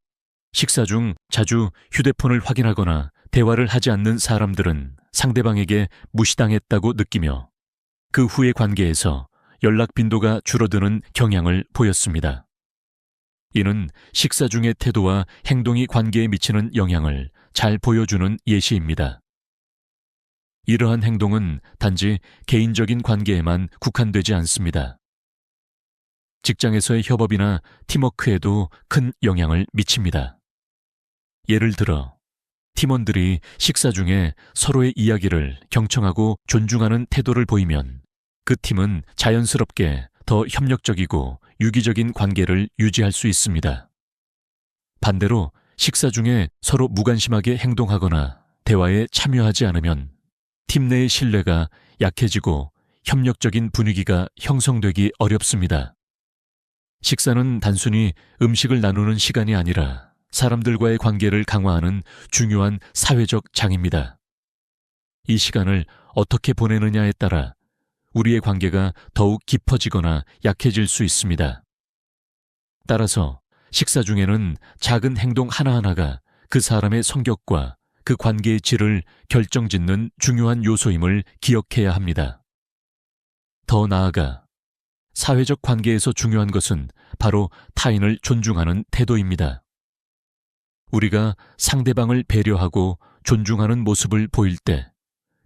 S1: 식사 중 자주 휴대폰을 확인하거나 대화를 하지 않는 사람들은 상대방에게 무시당했다고 느끼며 그 후의 관계에서 연락 빈도가 줄어드는 경향을 보였습니다. 이는 식사 중의 태도와 행동이 관계에 미치는 영향을 잘 보여주는 예시입니다. 이러한 행동은 단지 개인적인 관계에만 국한되지 않습니다. 직장에서의 협업이나 팀워크에도 큰 영향을 미칩니다. 예를 들어 팀원들이 식사 중에 서로의 이야기를 경청하고 존중하는 태도를 보이면 그 팀은 자연스럽게 더 협력적이고 유기적인 관계를 유지할 수 있습니다. 반대로 식사 중에 서로 무관심하게 행동하거나 대화에 참여하지 않으면 팀 내의 신뢰가 약해지고 협력적인 분위기가 형성되기 어렵습니다. 식사는 단순히 음식을 나누는 시간이 아니라 사람들과의 관계를 강화하는 중요한 사회적 장입니다. 이 시간을 어떻게 보내느냐에 따라 우리의 관계가 더욱 깊어지거나 약해질 수 있습니다. 따라서 식사 중에는 작은 행동 하나하나가 그 사람의 성격과 그 관계의 질을 결정짓는 중요한 요소임을 기억해야 합니다. 더 나아가 사회적 관계에서 중요한 것은 바로 타인을 존중하는 태도입니다. 우리가 상대방을 배려하고 존중하는 모습을 보일 때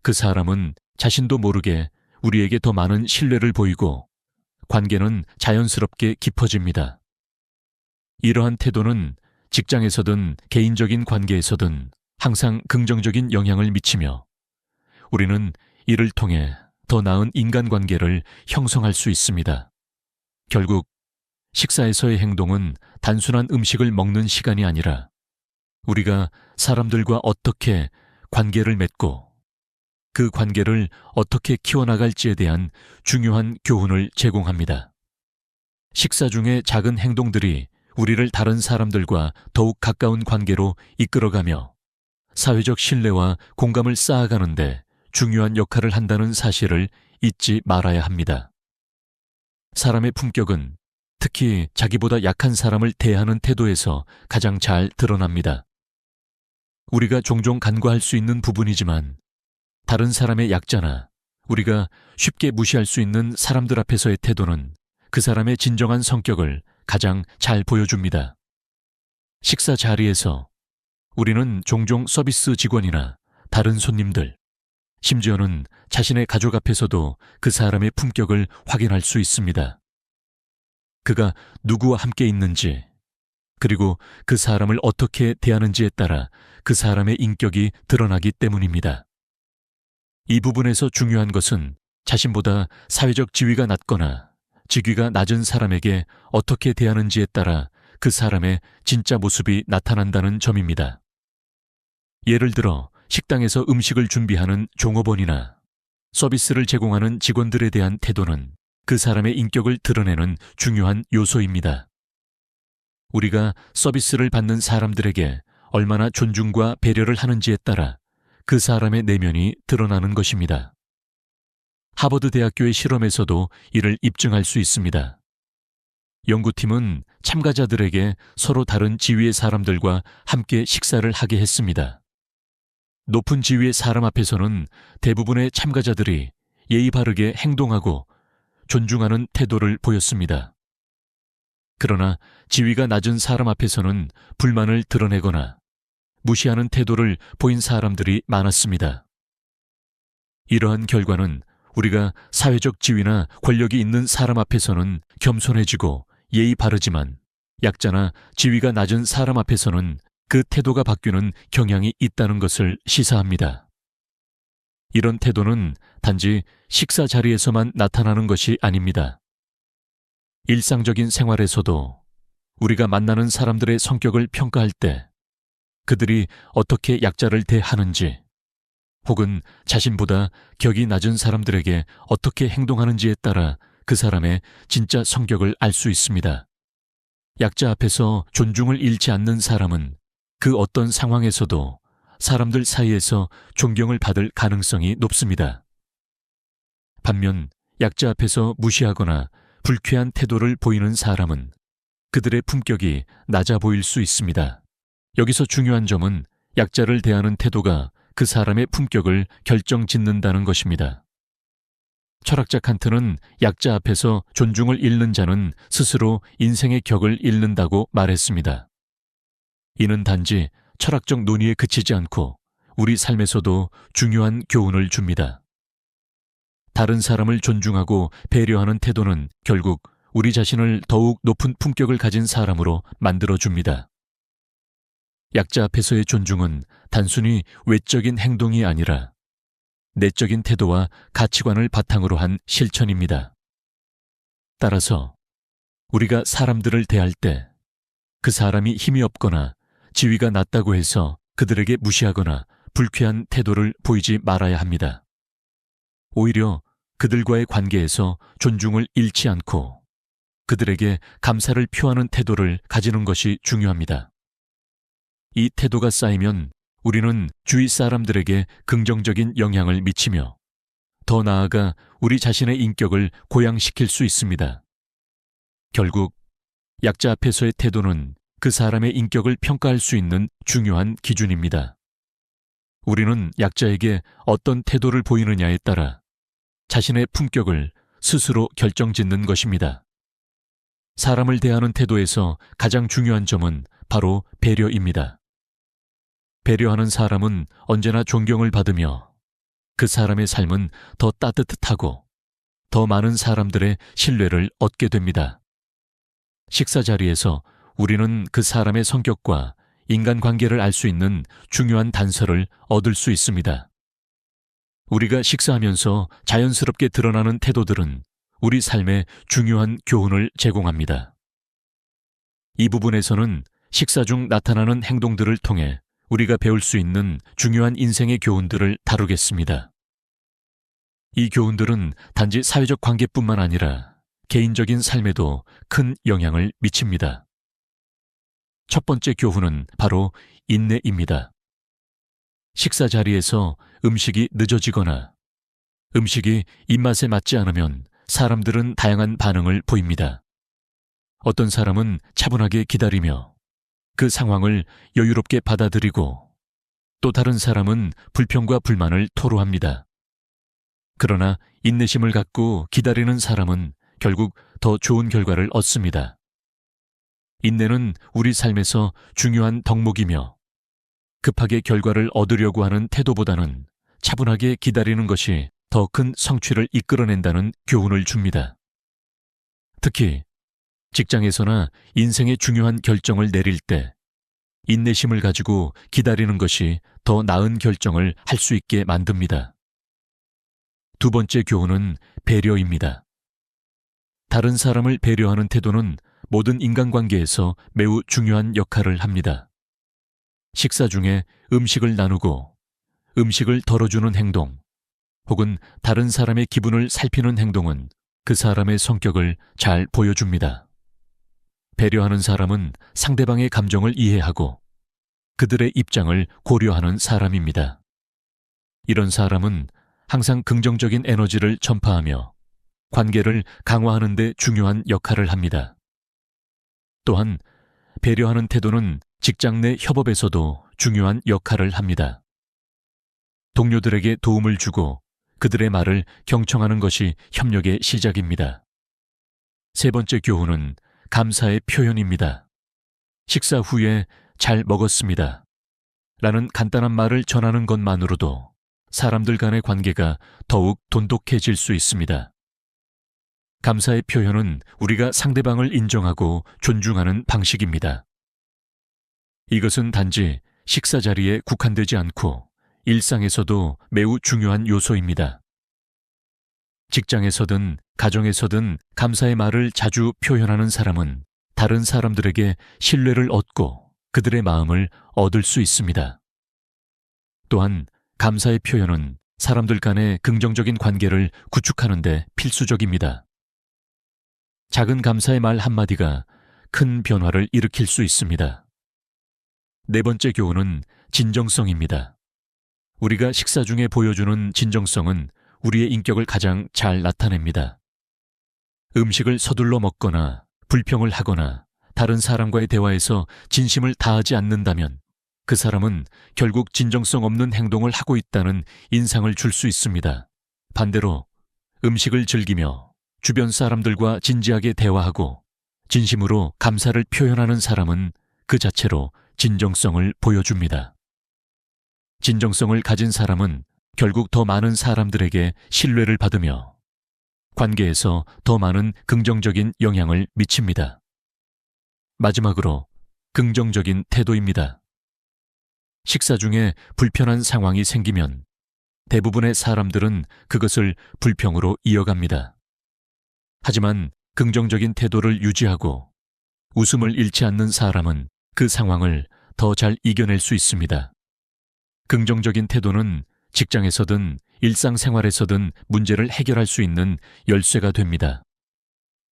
S1: 그 사람은 자신도 모르게 우리에게 더 많은 신뢰를 보이고 관계는 자연스럽게 깊어집니다. 이러한 태도는 직장에서든 개인적인 관계에서든 항상 긍정적인 영향을 미치며 우리는 이를 통해 더 나은 인간관계를 형성할 수 있습니다. 결국 식사에서의 행동은 단순한 음식을 먹는 시간이 아니라 우리가 사람들과 어떻게 관계를 맺고 그 관계를 어떻게 키워나갈지에 대한 중요한 교훈을 제공합니다. 식사 중의 작은 행동들이 우리를 다른 사람들과 더욱 가까운 관계로 이끌어가며 사회적 신뢰와 공감을 쌓아가는데 중요한 역할을 한다는 사실을 잊지 말아야 합니다. 사람의 품격은 특히 자기보다 약한 사람을 대하는 태도에서 가장 잘 드러납니다. 우리가 종종 간과할 수 있는 부분이지만 다른 사람의 약자나 우리가 쉽게 무시할 수 있는 사람들 앞에서의 태도는 그 사람의 진정한 성격을 가장 잘 보여줍니다. 식사 자리에서 우리는 종종 서비스 직원이나 다른 손님들, 심지어는 자신의 가족 앞에서도 그 사람의 품격을 확인할 수 있습니다. 그가 누구와 함께 있는지, 그리고 그 사람을 어떻게 대하는지에 따라 그 사람의 인격이 드러나기 때문입니다. 이 부분에서 중요한 것은 자신보다 사회적 지위가 낮거나 직위가 낮은 사람에게 어떻게 대하는지에 따라 그 사람의 진짜 모습이 나타난다는 점입니다. 예를 들어 식당에서 음식을 준비하는 종업원이나 서비스를 제공하는 직원들에 대한 태도는 그 사람의 인격을 드러내는 중요한 요소입니다. 우리가 서비스를 받는 사람들에게 얼마나 존중과 배려를 하는지에 따라 그 사람의 내면이 드러나는 것입니다. 하버드 대학교의 실험에서도 이를 입증할 수 있습니다. 연구팀은 참가자들에게 서로 다른 지위의 사람들과 함께 식사를 하게 했습니다. 높은 지위의 사람 앞에서는 대부분의 참가자들이 예의 바르게 행동하고 존중하는 태도를 보였습니다. 그러나 지위가 낮은 사람 앞에서는 불만을 드러내거나 무시하는 태도를 보인 사람들이 많았습니다. 이러한 결과는 우리가 사회적 지위나 권력이 있는 사람 앞에서는 겸손해지고 예의 바르지만 약자나 지위가 낮은 사람 앞에서는 그 태도가 바뀌는 경향이 있다는 것을 시사합니다. 이런 태도는 단지 식사 자리에서만 나타나는 것이 아닙니다. 일상적인 생활에서도 우리가 만나는 사람들의 성격을 평가할 때 그들이 어떻게 약자를 대하는지 혹은 자신보다 격이 낮은 사람들에게 어떻게 행동하는지에 따라 그 사람의 진짜 성격을 알 수 있습니다. 약자 앞에서 존중을 잃지 않는 사람은 그 어떤 상황에서도 사람들 사이에서 존경을 받을 가능성이 높습니다. 반면 약자 앞에서 무시하거나 불쾌한 태도를 보이는 사람은 그들의 품격이 낮아 보일 수 있습니다. 여기서 중요한 점은 약자를 대하는 태도가 그 사람의 품격을 결정짓는다는 것입니다. 철학자 칸트는 약자 앞에서 존중을 잃는 자는 스스로 인생의 격을 잃는다고 말했습니다. 이는 단지 철학적 논의에 그치지 않고 우리 삶에서도 중요한 교훈을 줍니다. 다른 사람을 존중하고 배려하는 태도는 결국 우리 자신을 더욱 높은 품격을 가진 사람으로 만들어줍니다. 약자 앞에서의 존중은 단순히 외적인 행동이 아니라 내적인 태도와 가치관을 바탕으로 한 실천입니다. 따라서 우리가 사람들을 대할 때 그 사람이 힘이 없거나 지위가 낮다고 해서 그들에게 무시하거나 불쾌한 태도를 보이지 말아야 합니다. 오히려 그들과의 관계에서 존중을 잃지 않고 그들에게 감사를 표하는 태도를 가지는 것이 중요합니다. 이 태도가 쌓이면 우리는 주위 사람들에게 긍정적인 영향을 미치며 더 나아가 우리 자신의 인격을 고양시킬 수 있습니다. 결국 약자 앞에서의 태도는 그 사람의 인격을 평가할 수 있는 중요한 기준입니다. 우리는 약자에게 어떤 태도를 보이느냐에 따라 자신의 품격을 스스로 결정짓는 것입니다. 사람을 대하는 태도에서 가장 중요한 점은 바로 배려입니다. 배려하는 사람은 언제나 존경을 받으며 그 사람의 삶은 더 따뜻하고 더 많은 사람들의 신뢰를 얻게 됩니다. 식사 자리에서 우리는 그 사람의 성격과 인간관계를 알 수 있는 중요한 단서를 얻을 수 있습니다. 우리가 식사하면서 자연스럽게 드러나는 태도들은 우리 삶에 중요한 교훈을 제공합니다. 이 부분에서는 식사 중 나타나는 행동들을 통해 우리가 배울 수 있는 중요한 인생의 교훈들을 다루겠습니다. 이 교훈들은 단지 사회적 관계뿐만 아니라 개인적인 삶에도 큰 영향을 미칩니다. 첫 번째 교훈은 바로 인내입니다. 식사 자리에서 음식이 늦어지거나 음식이 입맛에 맞지 않으면 사람들은 다양한 반응을 보입니다. 어떤 사람은 차분하게 기다리며 그 상황을 여유롭게 받아들이고 또 다른 사람은 불평과 불만을 토로합니다. 그러나 인내심을 갖고 기다리는 사람은 결국 더 좋은 결과를 얻습니다. 인내는 우리 삶에서 중요한 덕목이며 급하게 결과를 얻으려고 하는 태도보다는 차분하게 기다리는 것이 더 큰 성취를 이끌어낸다는 교훈을 줍니다. 특히 직장에서나 인생의 중요한 결정을 내릴 때 인내심을 가지고 기다리는 것이 더 나은 결정을 할 수 있게 만듭니다. 두 번째 교훈은 배려입니다. 다른 사람을 배려하는 태도는 모든 인간관계에서 매우 중요한 역할을 합니다. 식사 중에 음식을 나누고 음식을 덜어주는 행동, 혹은 다른 사람의 기분을 살피는 행동은 그 사람의 성격을 잘 보여줍니다. 배려하는 사람은 상대방의 감정을 이해하고 그들의 입장을 고려하는 사람입니다. 이런 사람은 항상 긍정적인 에너지를 전파하며 관계를 강화하는 데 중요한 역할을 합니다. 또한 배려하는 태도는 직장 내 협업에서도 중요한 역할을 합니다. 동료들에게 도움을 주고 그들의 말을 경청하는 것이 협력의 시작입니다. 세 번째 교훈은 감사의 표현입니다. 식사 후에 잘 먹었습니다 라는 간단한 말을 전하는 것만으로도 사람들 간의 관계가 더욱 돈독해질 수 있습니다. 감사의 표현은 우리가 상대방을 인정하고 존중하는 방식입니다. 이것은 단지 식사 자리에 국한되지 않고 일상에서도 매우 중요한 요소입니다. 직장에서든 가정에서든 감사의 말을 자주 표현하는 사람은 다른 사람들에게 신뢰를 얻고 그들의 마음을 얻을 수 있습니다. 또한 감사의 표현은 사람들 간의 긍정적인 관계를 구축하는 데 필수적입니다. 작은 감사의 말 한마디가 큰 변화를 일으킬 수 있습니다. 네 번째 교훈은 진정성입니다. 우리가 식사 중에 보여주는 진정성은 우리의 인격을 가장 잘 나타냅니다. 음식을 서둘러 먹거나 불평을 하거나 다른 사람과의 대화에서 진심을 다하지 않는다면 그 사람은 결국 진정성 없는 행동을 하고 있다는 인상을 줄 수 있습니다. 반대로 음식을 즐기며 주변 사람들과 진지하게 대화하고 진심으로 감사를 표현하는 사람은 그 자체로 진정성을 보여줍니다. 진정성을 가진 사람은 결국 더 많은 사람들에게 신뢰를 받으며 관계에서 더 많은 긍정적인 영향을 미칩니다. 마지막으로 긍정적인 태도입니다. 식사 중에 불편한 상황이 생기면 대부분의 사람들은 그것을 불평으로 이어갑니다. 하지만 긍정적인 태도를 유지하고 웃음을 잃지 않는 사람은 그 상황을 더 잘 이겨낼 수 있습니다. 긍정적인 태도는 직장에서든 일상생활에서든 문제를 해결할 수 있는 열쇠가 됩니다.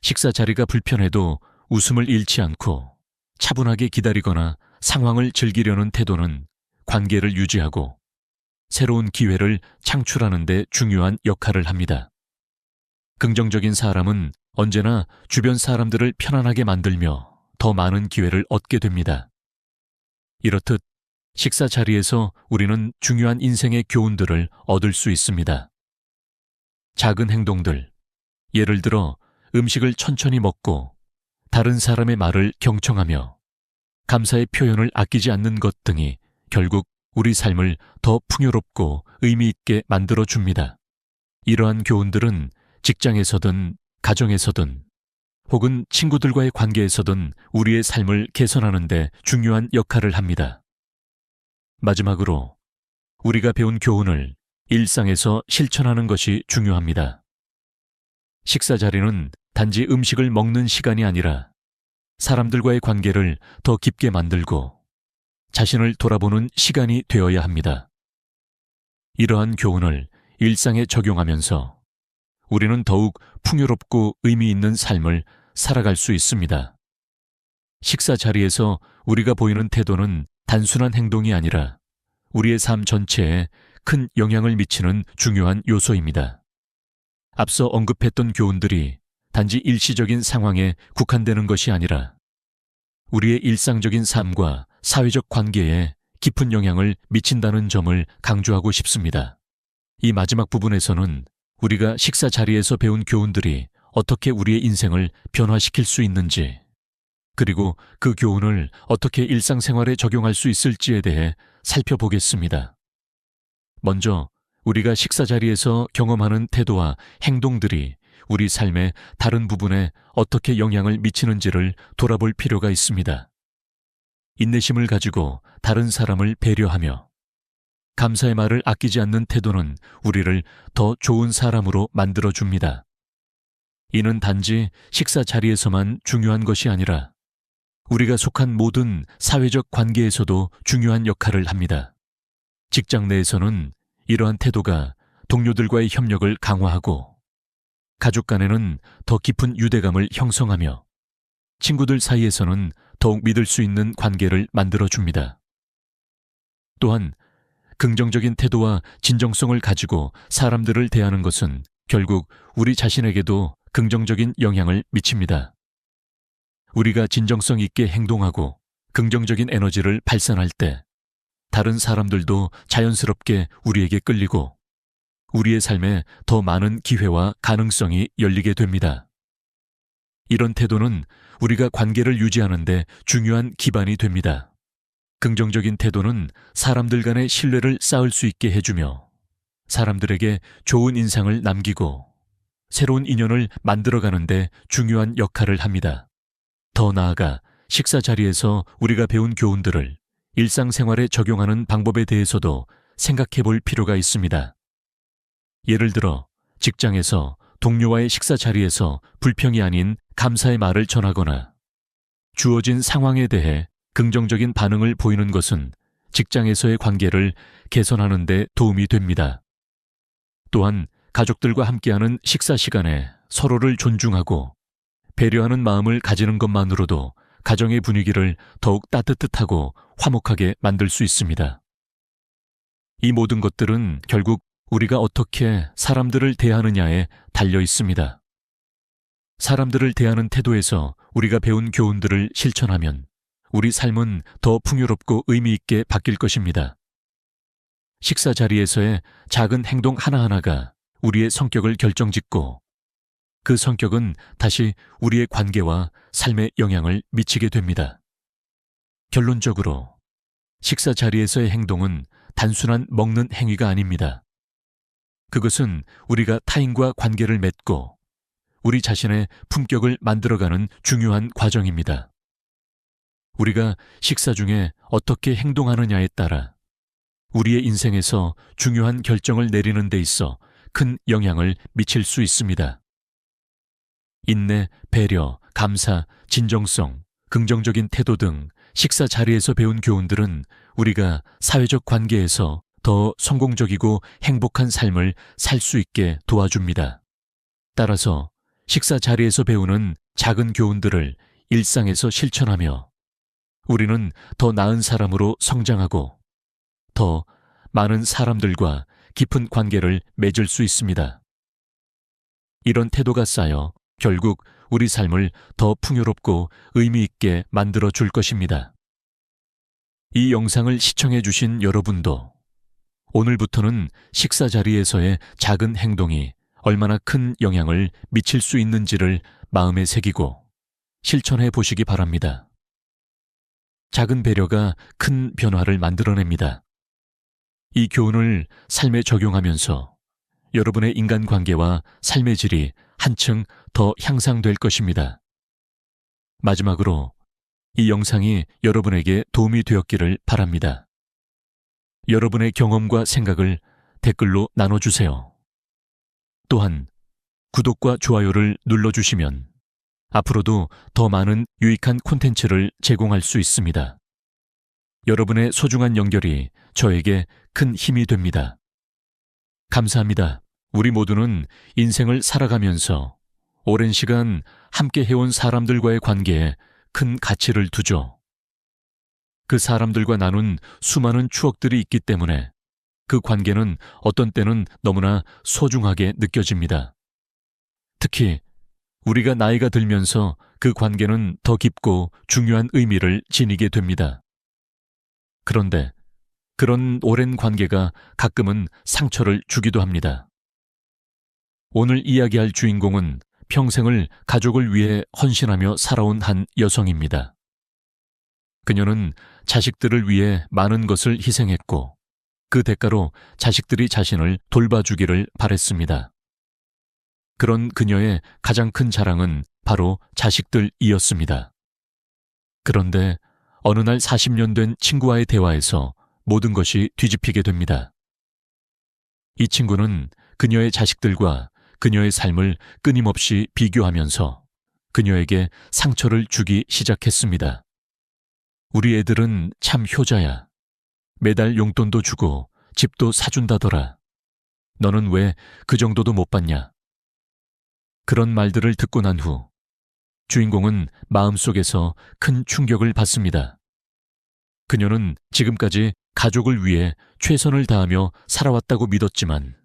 S1: 식사 자리가 불편해도 웃음을 잃지 않고 차분하게 기다리거나 상황을 즐기려는 태도는 관계를 유지하고 새로운 기회를 창출하는 데 중요한 역할을 합니다. 긍정적인 사람은 언제나 주변 사람들을 편안하게 만들며 더 많은 기회를 얻게 됩니다. 이렇듯 식사 자리에서 우리는 중요한 인생의 교훈들을 얻을 수 있습니다. 작은 행동들, 예를 들어 음식을 천천히 먹고 다른 사람의 말을 경청하며 감사의 표현을 아끼지 않는 것 등이 결국 우리 삶을 더 풍요롭고 의미 있게 만들어 줍니다. 이러한 교훈들은 직장에서든 가정에서든 혹은 친구들과의 관계에서든 우리의 삶을 개선하는 데 중요한 역할을 합니다. 마지막으로 우리가 배운 교훈을 일상에서 실천하는 것이 중요합니다. 식사 자리는 단지 음식을 먹는 시간이 아니라 사람들과의 관계를 더 깊게 만들고 자신을 돌아보는 시간이 되어야 합니다. 이러한 교훈을 일상에 적용하면서 우리는 더욱 풍요롭고 의미 있는 삶을 살아갈 수 있습니다. 식사 자리에서 우리가 보이는 태도는 단순한 행동이 아니라 우리의 삶 전체에 큰 영향을 미치는 중요한 요소입니다. 앞서 언급했던 교훈들이 단지 일시적인 상황에 국한되는 것이 아니라 우리의 일상적인 삶과 사회적 관계에 깊은 영향을 미친다는 점을 강조하고 싶습니다. 이 마지막 부분에서는 우리가 식사 자리에서 배운 교훈들이 어떻게 우리의 인생을 변화시킬 수 있는지, 그리고 그 교훈을 어떻게 일상생활에 적용할 수 있을지에 대해 살펴보겠습니다. 먼저 우리가 식사 자리에서 경험하는 태도와 행동들이 우리 삶의 다른 부분에 어떻게 영향을 미치는지를 돌아볼 필요가 있습니다. 인내심을 가지고 다른 사람을 배려하며 감사의 말을 아끼지 않는 태도는 우리를 더 좋은 사람으로 만들어줍니다. 이는 단지 식사 자리에서만 중요한 것이 아니라 우리가 속한 모든 사회적 관계에서도 중요한 역할을 합니다. 직장 내에서는 이러한 태도가 동료들과의 협력을 강화하고 가족 간에는 더 깊은 유대감을 형성하며 친구들 사이에서는 더욱 믿을 수 있는 관계를 만들어줍니다. 또한 긍정적인 태도와 진정성을 가지고 사람들을 대하는 것은 결국 우리 자신에게도 긍정적인 영향을 미칩니다. 우리가 진정성 있게 행동하고 긍정적인 에너지를 발산할 때 다른 사람들도 자연스럽게 우리에게 끌리고 우리의 삶에 더 많은 기회와 가능성이 열리게 됩니다. 이런 태도는 우리가 관계를 유지하는 데 중요한 기반이 됩니다. 긍정적인 태도는 사람들 간의 신뢰를 쌓을 수 있게 해주며 사람들에게 좋은 인상을 남기고 새로운 인연을 만들어가는데 중요한 역할을 합니다. 더 나아가 식사 자리에서 우리가 배운 교훈들을 일상생활에 적용하는 방법에 대해서도 생각해 볼 필요가 있습니다. 예를 들어 직장에서 동료와의 식사 자리에서 불평이 아닌 감사의 말을 전하거나 주어진 상황에 대해 긍정적인 반응을 보이는 것은 직장에서의 관계를 개선하는 데 도움이 됩니다. 또한 가족들과 함께하는 식사 시간에 서로를 존중하고 배려하는 마음을 가지는 것만으로도 가정의 분위기를 더욱 따뜻하고 화목하게 만들 수 있습니다. 이 모든 것들은 결국 우리가 어떻게 사람들을 대하느냐에 달려 있습니다. 사람들을 대하는 태도에서 우리가 배운 교훈들을 실천하면 우리 삶은 더 풍요롭고 의미 있게 바뀔 것입니다. 식사 자리에서의 작은 행동 하나하나가 우리의 성격을 결정짓고 그 성격은 다시 우리의 관계와 삶에 영향을 미치게 됩니다. 결론적으로 식사 자리에서의 행동은 단순한 먹는 행위가 아닙니다. 그것은 우리가 타인과 관계를 맺고 우리 자신의 품격을 만들어가는 중요한 과정입니다. 우리가 식사 중에 어떻게 행동하느냐에 따라 우리의 인생에서 중요한 결정을 내리는 데 있어 큰 영향을 미칠 수 있습니다. 인내, 배려, 감사, 진정성, 긍정적인 태도 등 식사 자리에서 배운 교훈들은 우리가 사회적 관계에서 더 성공적이고 행복한 삶을 살 수 있게 도와줍니다. 따라서 식사 자리에서 배우는 작은 교훈들을 일상에서 실천하며 우리는 더 나은 사람으로 성장하고 더 많은 사람들과 깊은 관계를 맺을 수 있습니다. 이런 태도가 쌓여 결국 우리 삶을 더 풍요롭고 의미 있게 만들어 줄 것입니다. 이 영상을 시청해 주신 여러분도 오늘부터는 식사 자리에서의 작은 행동이 얼마나 큰 영향을 미칠 수 있는지를 마음에 새기고 실천해 보시기 바랍니다. 작은 배려가 큰 변화를 만들어냅니다. 이 교훈을 삶에 적용하면서 여러분의 인간관계와 삶의 질이 한층 더 향상될 것입니다. 마지막으로 이 영상이 여러분에게 도움이 되었기를 바랍니다. 여러분의 경험과 생각을 댓글로 나눠주세요. 또한 구독과 좋아요를 눌러주시면 앞으로도 더 많은 유익한 콘텐츠를 제공할 수 있습니다. 여러분의 소중한 연결이 저에게 큰 힘이 됩니다. 감사합니다. 우리 모두는 인생을 살아가면서 오랜 시간 함께 해온 사람들과의 관계에 큰 가치를 두죠. 그 사람들과 나눈 수많은 추억들이 있기 때문에 그 관계는 어떤 때는 너무나 소중하게 느껴집니다. 특히 우리가 나이가 들면서 그 관계는 더 깊고 중요한 의미를 지니게 됩니다. 그런데 그런 오랜 관계가 가끔은 상처를 주기도 합니다. 오늘 이야기할 주인공은 평생을 가족을 위해 헌신하며 살아온 한 여성입니다. 그녀는 자식들을 위해 많은 것을 희생했고 그 대가로 자식들이 자신을 돌봐주기를 바랬습니다. 그런 그녀의 가장 큰 자랑은 바로 자식들이었습니다. 그런데 어느 날 40년 된 친구와의 대화에서 모든 것이 뒤집히게 됩니다. 이 친구는 그녀의 자식들과 그녀의 삶을 끊임없이 비교하면서 그녀에게 상처를 주기 시작했습니다. 우리 애들은 참 효자야. 매달 용돈도 주고 집도 사준다더라. 너는 왜 그 정도도 못 받냐? 그런 말들을 듣고 난 후 주인공은 마음속에서 큰 충격을 받습니다. 그녀는 지금까지 가족을 위해 최선을 다하며 살아왔다고 믿었지만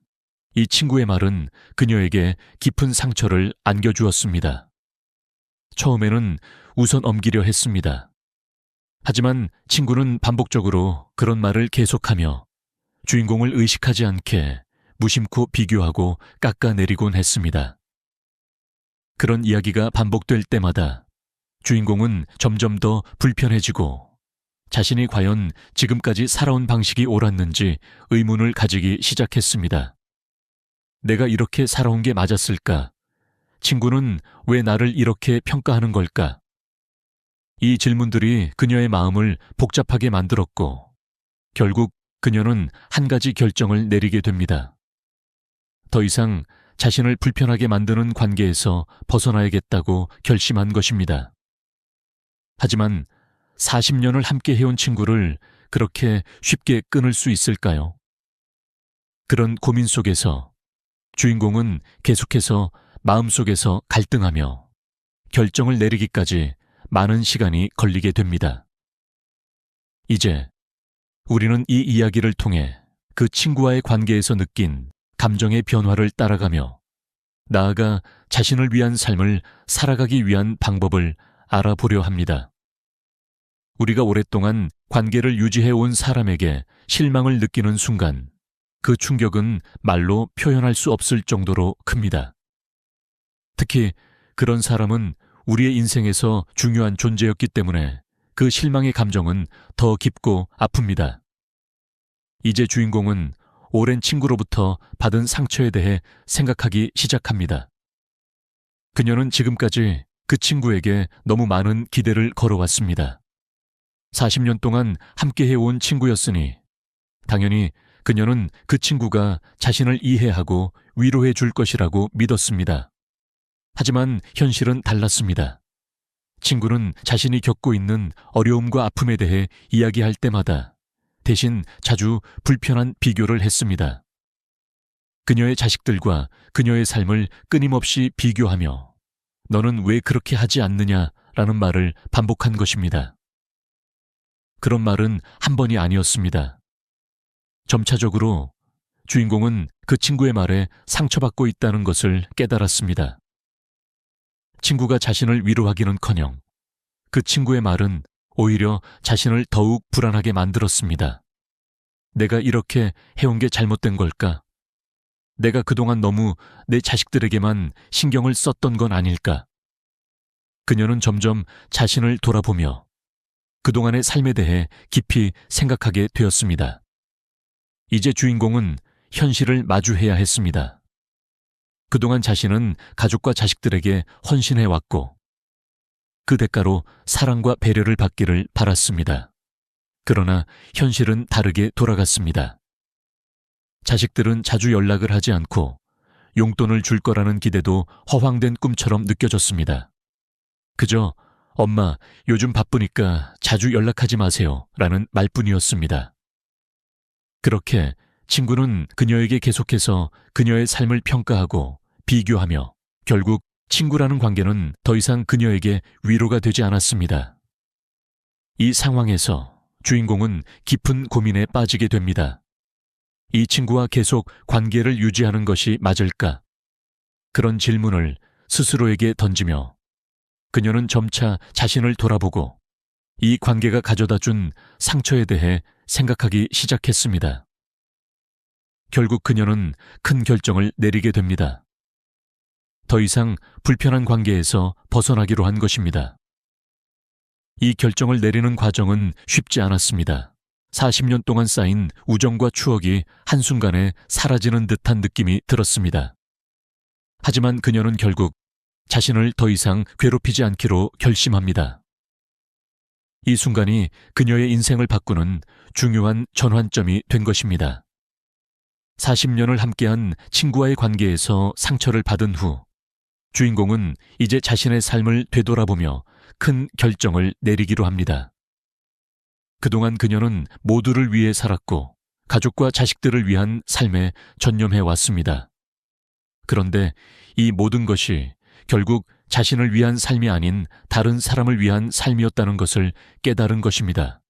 S1: 이 친구의 말은 그녀에게 깊은 상처를 안겨주었습니다. 처음에는 웃어 넘기려 했습니다. 하지만 친구는 반복적으로 그런 말을 계속하며 주인공을 의식하지 않게 무심코 비교하고 깎아내리곤 했습니다. 그런 이야기가 반복될 때마다 주인공은 점점 더 불편해지고 자신이 과연 지금까지 살아온 방식이 옳았는지 의문을 가지기 시작했습니다. 내가 이렇게 살아온 게 맞았을까? 친구는 왜 나를 이렇게 평가하는 걸까? 이 질문들이 그녀의 마음을 복잡하게 만들었고, 결국 그녀는 한 가지 결정을 내리게 됩니다. 더 이상 자신을 불편하게 만드는 관계에서 벗어나야겠다고 결심한 것입니다. 하지만 40년을 함께 해온 친구를 그렇게 쉽게 끊을 수 있을까요? 그런 고민 속에서 주인공은 계속해서 마음속에서 갈등하며 결정을 내리기까지 많은 시간이 걸리게 됩니다. 이제 우리는 이 이야기를 통해 그 친구와의 관계에서 느낀 감정의 변화를 따라가며 나아가 자신을 위한 삶을 살아가기 위한 방법을 알아보려 합니다. 우리가 오랫동안 관계를 유지해온 사람에게 실망을 느끼는 순간 그 충격은 말로 표현할 수 없을 정도로 큽니다. 특히 그런 사람은 우리의 인생에서 중요한 존재였기 때문에 그 실망의 감정은 더 깊고 아픕니다. 이제 주인공은 오랜 친구로부터 받은 상처에 대해 생각하기 시작합니다. 그녀는 지금까지 그 친구에게 너무 많은 기대를 걸어왔습니다. 40년 동안 함께 해온 친구였으니 당연히 그녀는 그 친구가 자신을 이해하고 위로해 줄 것이라고 믿었습니다. 하지만 현실은 달랐습니다. 친구는 자신이 겪고 있는 어려움과 아픔에 대해 이야기할 때마다 대신 자주 불편한 비교를 했습니다. 그녀의 자식들과 그녀의 삶을 끊임없이 비교하며 너는 왜 그렇게 하지 않느냐라는 말을 반복한 것입니다. 그런 말은 한 번이 아니었습니다. 점차적으로 주인공은 그 친구의 말에 상처받고 있다는 것을 깨달았습니다. 친구가 자신을 위로하기는커녕 그 친구의 말은 오히려 자신을 더욱 불안하게 만들었습니다. 내가 이렇게 해온 게 잘못된 걸까? 내가 그동안 너무 내 자식들에게만 신경을 썼던 건 아닐까? 그녀는 점점 자신을 돌아보며 그동안의 삶에 대해 깊이 생각하게 되었습니다. 이제 주인공은 현실을 마주해야 했습니다. 그동안 자신은 가족과 자식들에게 헌신해왔고 그 대가로 사랑과 배려를 받기를 바랐습니다. 그러나 현실은 다르게 돌아갔습니다. 자식들은 자주 연락을 하지 않고 용돈을 줄 거라는 기대도 허황된 꿈처럼 느껴졌습니다. 그저 엄마, 요즘 바쁘니까 자주 연락하지 마세요 라는 말뿐이었습니다. 그렇게 친구는 그녀에게 계속해서 그녀의 삶을 평가하고 비교하며 결국 친구라는 관계는 더 이상 그녀에게 위로가 되지 않았습니다. 이 상황에서 주인공은 깊은 고민에 빠지게 됩니다. 이 친구와 계속 관계를 유지하는 것이 맞을까? 그런 질문을 스스로에게 던지며 그녀는 점차 자신을 돌아보고 이 관계가 가져다 준 상처에 대해 생각하기 시작했습니다. 결국 그녀는 큰 결정을 내리게 됩니다. 더 이상 불편한 관계에서 벗어나기로 한 것입니다. 이 결정을 내리는 과정은 쉽지 않았습니다. 40년 동안 쌓인 우정과 추억이 한순간에 사라지는 듯한 느낌이 들었습니다. 하지만 그녀는 결국 자신을 더 이상 괴롭히지 않기로 결심합니다. 이 순간이 그녀의 인생을 바꾸는 중요한 전환점이 된 것입니다. 40년을 함께한 친구와의 관계에서 상처를 받은 후 주인공은 이제 자신의 삶을 되돌아보며 큰 결정을 내리기로 합니다. 그동안 그녀는 모두를 위해 살았고 가족과 자식들을 위한 삶에 전념해 왔습니다. 그런데 이 모든 것이 결국 자신을 위한 삶이 아닌 다른 사람을 위한 삶이었다는 것을 깨달은 것입니다.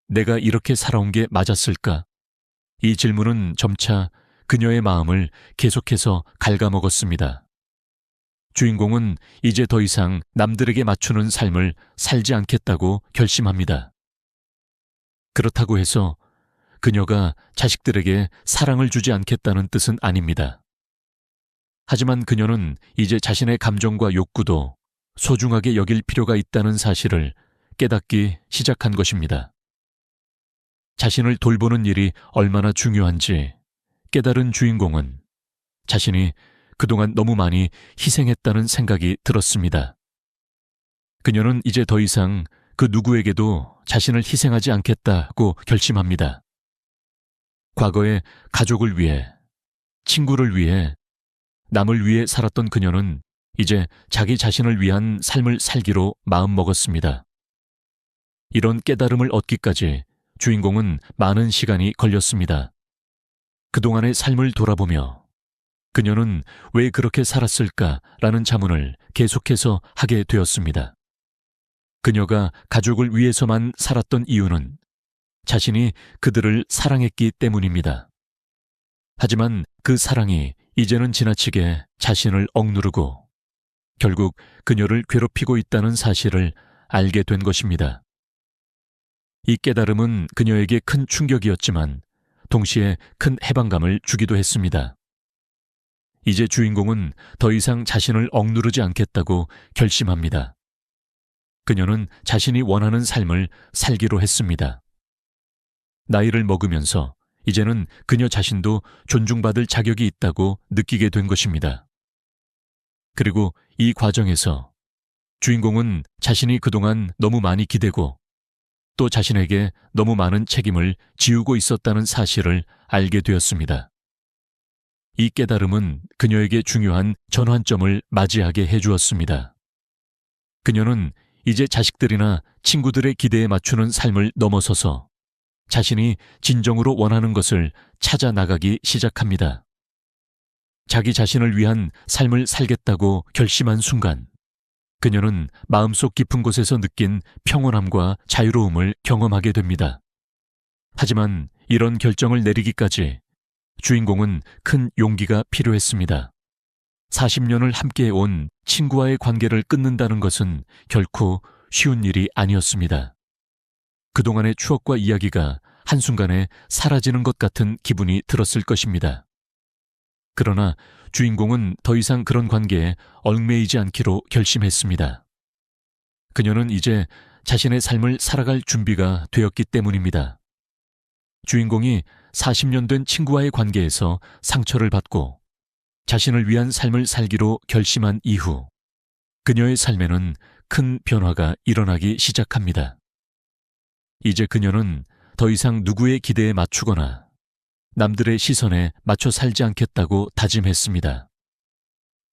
S1: 내가 이렇게 살아온 게 맞았을까? 이 질문은 점차 그녀의 마음을 계속해서 갉아먹었습니다. 주인공은 이제 더 이상 남들에게 맞추는 삶을 살지 않겠다고 결심합니다. 그렇다고 해서 그녀가 자식들에게 사랑을 주지 않겠다는 뜻은 아닙니다. 하지만 그녀는 이제 자신의 감정과 욕구도 소중하게 여길 필요가 있다는 사실을 깨닫기 시작한 것입니다. 자신을 돌보는 일이 얼마나 중요한지 깨달은 주인공은 자신이 그동안 너무 많이 희생했다는 생각이 들었습니다. 그녀는 이제 더 이상 그 누구에게도 자신을 희생하지 않겠다고 결심합니다. 과거에 가족을 위해, 친구를 위해, 남을 위해 살았던 그녀는 이제 자기 자신을 위한 삶을 살기로 마음먹었습니다. 이런 깨달음을 얻기까지 주인공은 많은 시간이 걸렸습니다. 그동안의 삶을 돌아보며 그녀는 왜 그렇게 살았을까라는 자문을 계속해서 하게 되었습니다. 그녀가 가족을 위해서만 살았던 이유는 자신이 그들을 사랑했기 때문입니다. 하지만 그 사랑이 이제는 지나치게 자신을 억누르고 결국 그녀를 괴롭히고 있다는 사실을 알게 된 것입니다. 이 깨달음은 그녀에게 큰 충격이었지만 동시에 큰 해방감을 주기도 했습니다. 이제 주인공은 더 이상 자신을 억누르지 않겠다고 결심합니다. 그녀는 자신이 원하는 삶을 살기로 했습니다. 나이를 먹으면서 이제는 그녀 자신도 존중받을 자격이 있다고 느끼게 된 것입니다. 그리고 이 과정에서 주인공은 자신이 그동안 너무 많이 기대고 또 자신에게 너무 많은 책임을 지우고 있었다는 사실을 알게 되었습니다. 이 깨달음은 그녀에게 중요한 전환점을 맞이하게 해주었습니다. 그녀는 이제 자식들이나 친구들의 기대에 맞추는 삶을 넘어서서 자신이 진정으로 원하는 것을 찾아 나가기 시작합니다. 자기 자신을 위한 삶을 살겠다고 결심한 순간, 그녀는 마음속 깊은 곳에서 느낀 평온함과 자유로움을 경험하게 됩니다. 하지만 이런 결정을 내리기까지 주인공은 큰 용기가 필요했습니다. 40년을 함께 온 친구와의 관계를 끊는다는 것은 결코 쉬운 일이 아니었습니다. 그동안의 추억과 이야기가 한순간에 사라지는 것 같은 기분이 들었을 것입니다. 그러나 주인공은 더 이상 그런 관계에 얽매이지 않기로 결심했습니다. 그녀는 이제 자신의 삶을 살아갈 준비가 되었기 때문입니다. 주인공이 40년 된 친구와의 관계에서 상처를 받고 자신을 위한 삶을 살기로 결심한 이후 그녀의 삶에는 큰 변화가 일어나기 시작합니다. 이제 그녀는 더 이상 누구의 기대에 맞추거나 남들의 시선에 맞춰 살지 않겠다고 다짐했습니다.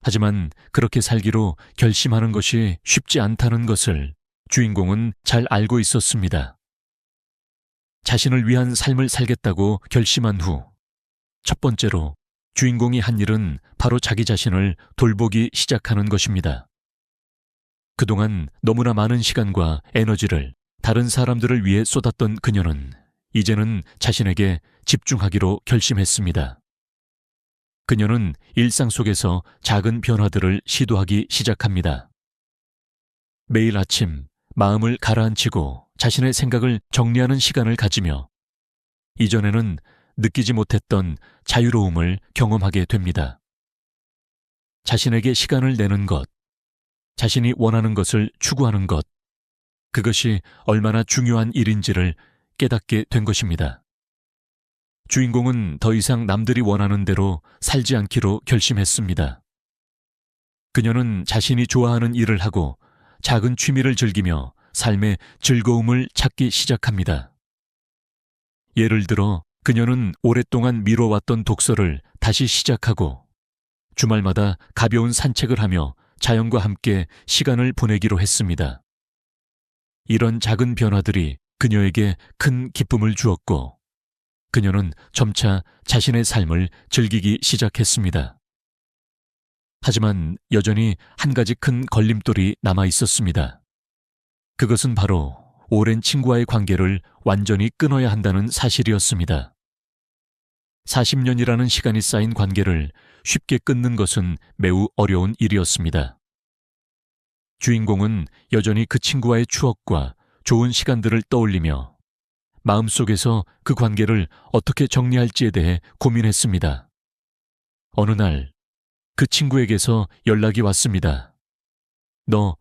S1: 하지만 그렇게 살기로 결심하는 것이 쉽지 않다는 것을 주인공은 잘 알고 있었습니다. 자신을 위한 삶을 살겠다고 결심한 후 첫 번째로 주인공이 한 일은 바로 자기 자신을 돌보기 시작하는 것입니다. 그동안 너무나 많은 시간과 에너지를 다른 사람들을 위해 쏟았던 그녀는 이제는 자신에게 집중하기로 결심했습니다. 그녀는 일상 속에서 작은 변화들을 시도하기 시작합니다. 매일 아침 마음을 가라앉히고 자신의 생각을 정리하는 시간을 가지며 이전에는 느끼지 못했던 자유로움을 경험하게 됩니다. 자신에게 시간을 내는 것, 자신이 원하는 것을 추구하는 것, 그것이 얼마나 중요한 일인지를 깨닫게 된 것입니다. 주인공은 더 이상 남들이 원하는 대로 살지 않기로 결심했습니다. 그녀는 자신이 좋아하는 일을 하고 작은 취미를 즐기며 삶의 즐거움을 찾기 시작합니다. 예를 들어 그녀는 오랫동안 미뤄왔던 독서를 다시 시작하고 주말마다 가벼운 산책을 하며 자연과 함께 시간을 보내기로 했습니다. 이런 작은 변화들이 그녀에게 큰 기쁨을 주었고 그녀는 점차 자신의 삶을 즐기기 시작했습니다. 하지만 여전히 한 가지 큰 걸림돌이 남아 있었습니다. 그것은 바로 오랜 친구와의 관계를 완전히 끊어야 한다는 사실이었습니다. 40년이라는 시간이 쌓인 관계를 쉽게 끊는 것은 매우 어려운 일이었습니다. 주인공은 여전히 그 친구와의 추억과 좋은 시간들을 떠올리며 마음속에서 그 관계를 어떻게 정리할지에 대해 고민했습니다. 어느 날 그 친구에게서 연락이 왔습니다. 너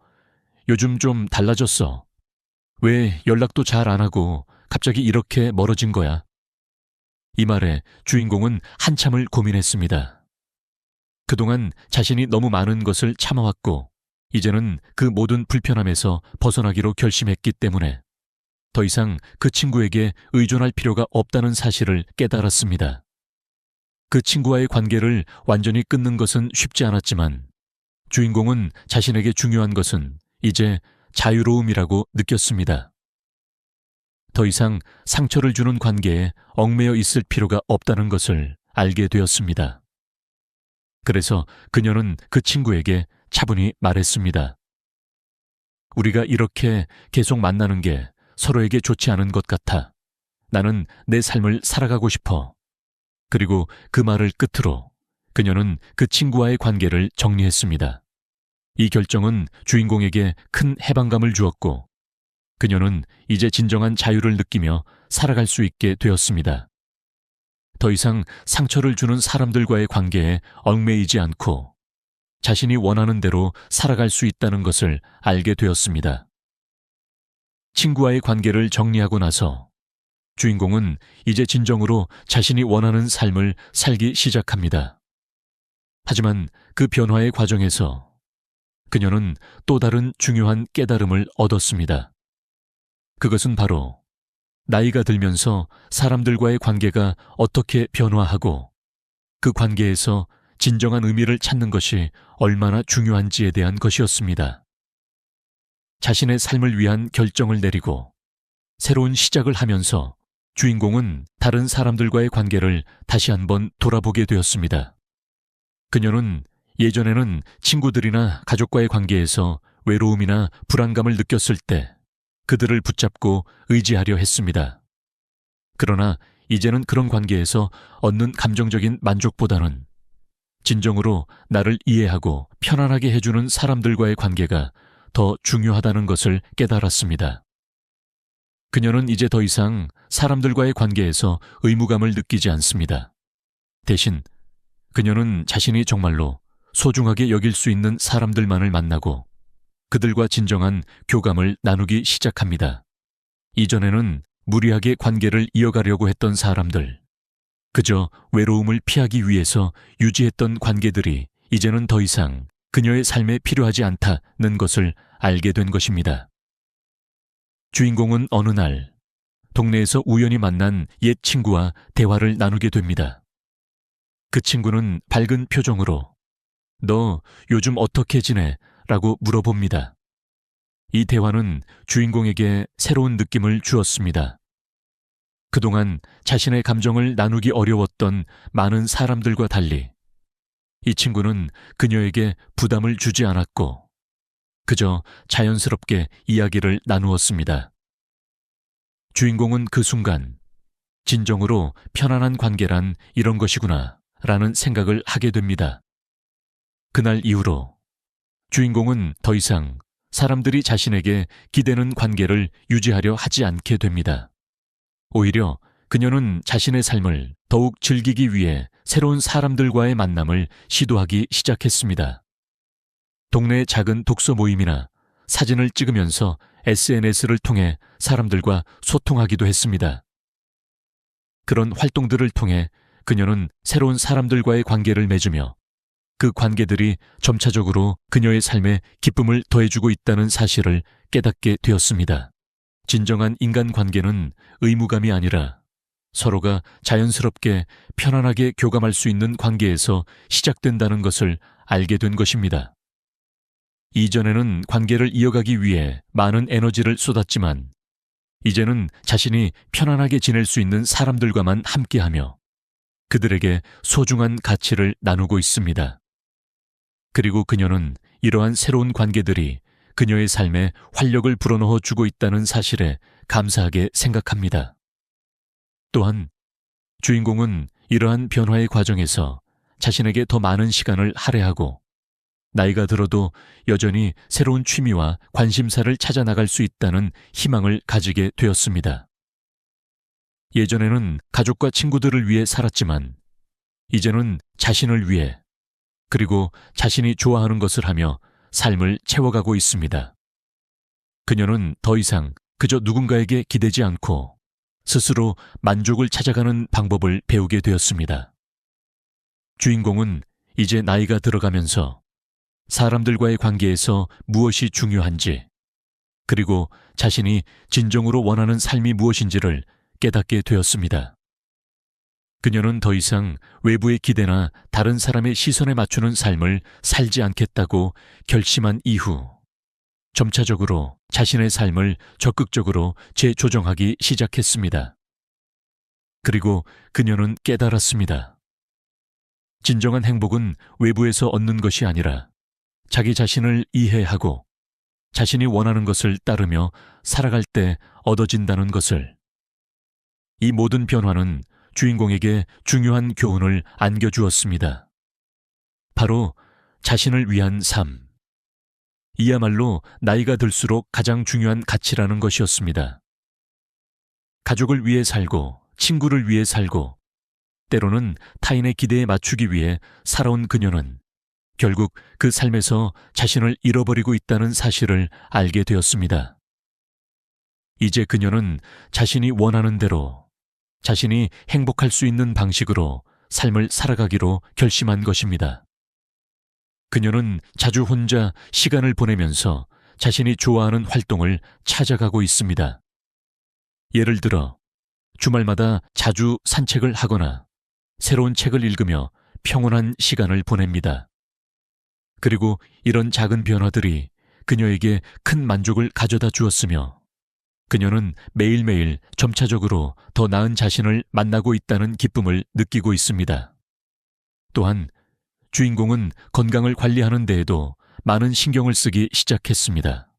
S1: 요즘 좀 달라졌어. 왜 연락도 잘 안 하고 갑자기 이렇게 멀어진 거야? 이 말에 주인공은 한참을 고민했습니다. 그동안 자신이 너무 많은 것을 참아왔고 이제는 그 모든 불편함에서 벗어나기로 결심했기 때문에 더 이상 그 친구에게 의존할 필요가 없다는 사실을 깨달았습니다. 그 친구와의 관계를 완전히 끊는 것은 쉽지 않았지만 주인공은 자신에게 중요한 것은 이제 자유로움이라고 느꼈습니다. 더 이상 상처를 주는 관계에 얽매여 있을 필요가 없다는 것을 알게 되었습니다. 그래서 그녀는 그 친구에게 차분히 말했습니다. 우리가 이렇게 계속 만나는 게 서로에게 좋지 않은 것 같아. 나는 내 삶을 살아가고 싶어. 그리고 그 말을 끝으로 그녀는 그 친구와의 관계를 정리했습니다. 이 결정은 주인공에게 큰 해방감을 주었고 그녀는 이제 진정한 자유를 느끼며 살아갈 수 있게 되었습니다. 더 이상 상처를 주는 사람들과의 관계에 얽매이지 않고 자신이 원하는 대로 살아갈 수 있다는 것을 알게 되었습니다. 친구와의 관계를 정리하고 나서 주인공은 이제 진정으로 자신이 원하는 삶을 살기 시작합니다. 하지만 그 변화의 과정에서 그녀는 또 다른 중요한 깨달음을 얻었습니다. 그것은 바로 나이가 들면서 사람들과의 관계가 어떻게 변화하고 그 관계에서 진정한 의미를 찾는 것이 얼마나 중요한지에 대한 것이었습니다. 자신의 삶을 위한 결정을 내리고 새로운 시작을 하면서 주인공은 다른 사람들과의 관계를 다시 한번 돌아보게 되었습니다. 그녀는 예전에는 친구들이나 가족과의 관계에서 외로움이나 불안감을 느꼈을 때 그들을 붙잡고 의지하려 했습니다. 그러나 이제는 그런 관계에서 얻는 감정적인 만족보다는 진정으로 나를 이해하고 편안하게 해주는 사람들과의 관계가 더 중요하다는 것을 깨달았습니다. 그녀는 이제 더 이상 사람들과의 관계에서 의무감을 느끼지 않습니다. 대신 그녀는 자신이 정말로 소중하게 여길 수 있는 사람들만을 만나고 그들과 진정한 교감을 나누기 시작합니다. 이전에는 무리하게 관계를 이어가려고 했던 사람들, 그저 외로움을 피하기 위해서 유지했던 관계들이 이제는 더 이상 그녀의 삶에 필요하지 않다는 것을 알게 된 것입니다. 주인공은 어느 날 동네에서 우연히 만난 옛 친구와 대화를 나누게 됩니다. 그 친구는 밝은 표정으로 "너 요즘 어떻게 지내?" 라고 물어봅니다. 이 대화는 주인공에게 새로운 느낌을 주었습니다. 그동안 자신의 감정을 나누기 어려웠던 많은 사람들과 달리 이 친구는 그녀에게 부담을 주지 않았고 그저 자연스럽게 이야기를 나누었습니다. 주인공은 그 순간 진정으로 편안한 관계란 이런 것이구나 라는 생각을 하게 됩니다. 그날 이후로 주인공은 더 이상 사람들이 자신에게 기대는 관계를 유지하려 하지 않게 됩니다. 오히려 그녀는 자신의 삶을 더욱 즐기기 위해 새로운 사람들과의 만남을 시도하기 시작했습니다. 동네 작은 독서 모임이나 사진을 찍으면서 SNS를 통해 사람들과 소통하기도 했습니다. 그런 활동들을 통해 그녀는 새로운 사람들과의 관계를 맺으며 그 관계들이 점차적으로 그녀의 삶에 기쁨을 더해주고 있다는 사실을 깨닫게 되었습니다. 진정한 인간관계는 의무감이 아니라 서로가 자연스럽게 편안하게 교감할 수 있는 관계에서 시작된다는 것을 알게 된 것입니다. 이전에는 관계를 이어가기 위해 많은 에너지를 쏟았지만 이제는 자신이 편안하게 지낼 수 있는 사람들과만 함께하며 그들에게 소중한 가치를 나누고 있습니다. 그리고 그녀는 이러한 새로운 관계들이 그녀의 삶에 활력을 불어넣어 주고 있다는 사실에 감사하게 생각합니다. 또한 주인공은 이러한 변화의 과정에서 자신에게 더 많은 시간을 할애하고 나이가 들어도 여전히 새로운 취미와 관심사를 찾아 나갈 수 있다는 희망을 가지게 되었습니다. 예전에는 가족과 친구들을 위해 살았지만 이제는 자신을 위해 그리고 자신이 좋아하는 것을 하며 삶을 채워가고 있습니다. 그녀는 더 이상 그저 누군가에게 기대지 않고 스스로 만족을 찾아가는 방법을 배우게 되었습니다. 주인공은 이제 나이가 들어가면서 사람들과의 관계에서 무엇이 중요한지, 그리고 자신이 진정으로 원하는 삶이 무엇인지를 깨닫게 되었습니다. 그녀는 더 이상 외부의 기대나 다른 사람의 시선에 맞추는 삶을 살지 않겠다고 결심한 이후 점차적으로 자신의 삶을 적극적으로 재조정하기 시작했습니다. 그리고 그녀는 깨달았습니다. 진정한 행복은 외부에서 얻는 것이 아니라 자기 자신을 이해하고 자신이 원하는 것을 따르며 살아갈 때 얻어진다는 것을. 이 모든 변화는 주인공에게 중요한 교훈을 안겨주었습니다. 바로 자신을 위한 삶. 이야말로 나이가 들수록 가장 중요한 가치라는 것이었습니다. 가족을 위해 살고 친구를 위해 살고 때로는 타인의 기대에 맞추기 위해 살아온 그녀는 결국 그 삶에서 자신을 잃어버리고 있다는 사실을 알게 되었습니다. 이제 그녀는 자신이 원하는 대로 자신이 행복할 수 있는 방식으로 삶을 살아가기로 결심한 것입니다. 그녀는 자주 혼자 시간을 보내면서 자신이 좋아하는 활동을 찾아가고 있습니다. 예를 들어 주말마다 자주 산책을 하거나 새로운 책을 읽으며 평온한 시간을 보냅니다. 그리고 이런 작은 변화들이 그녀에게 큰 만족을 가져다 주었으며 그녀는 매일매일 점차적으로 더 나은 자신을 만나고 있다는 기쁨을 느끼고 있습니다. 또한 주인공은 건강을 관리하는 데에도 많은 신경을 쓰기 시작했습니다.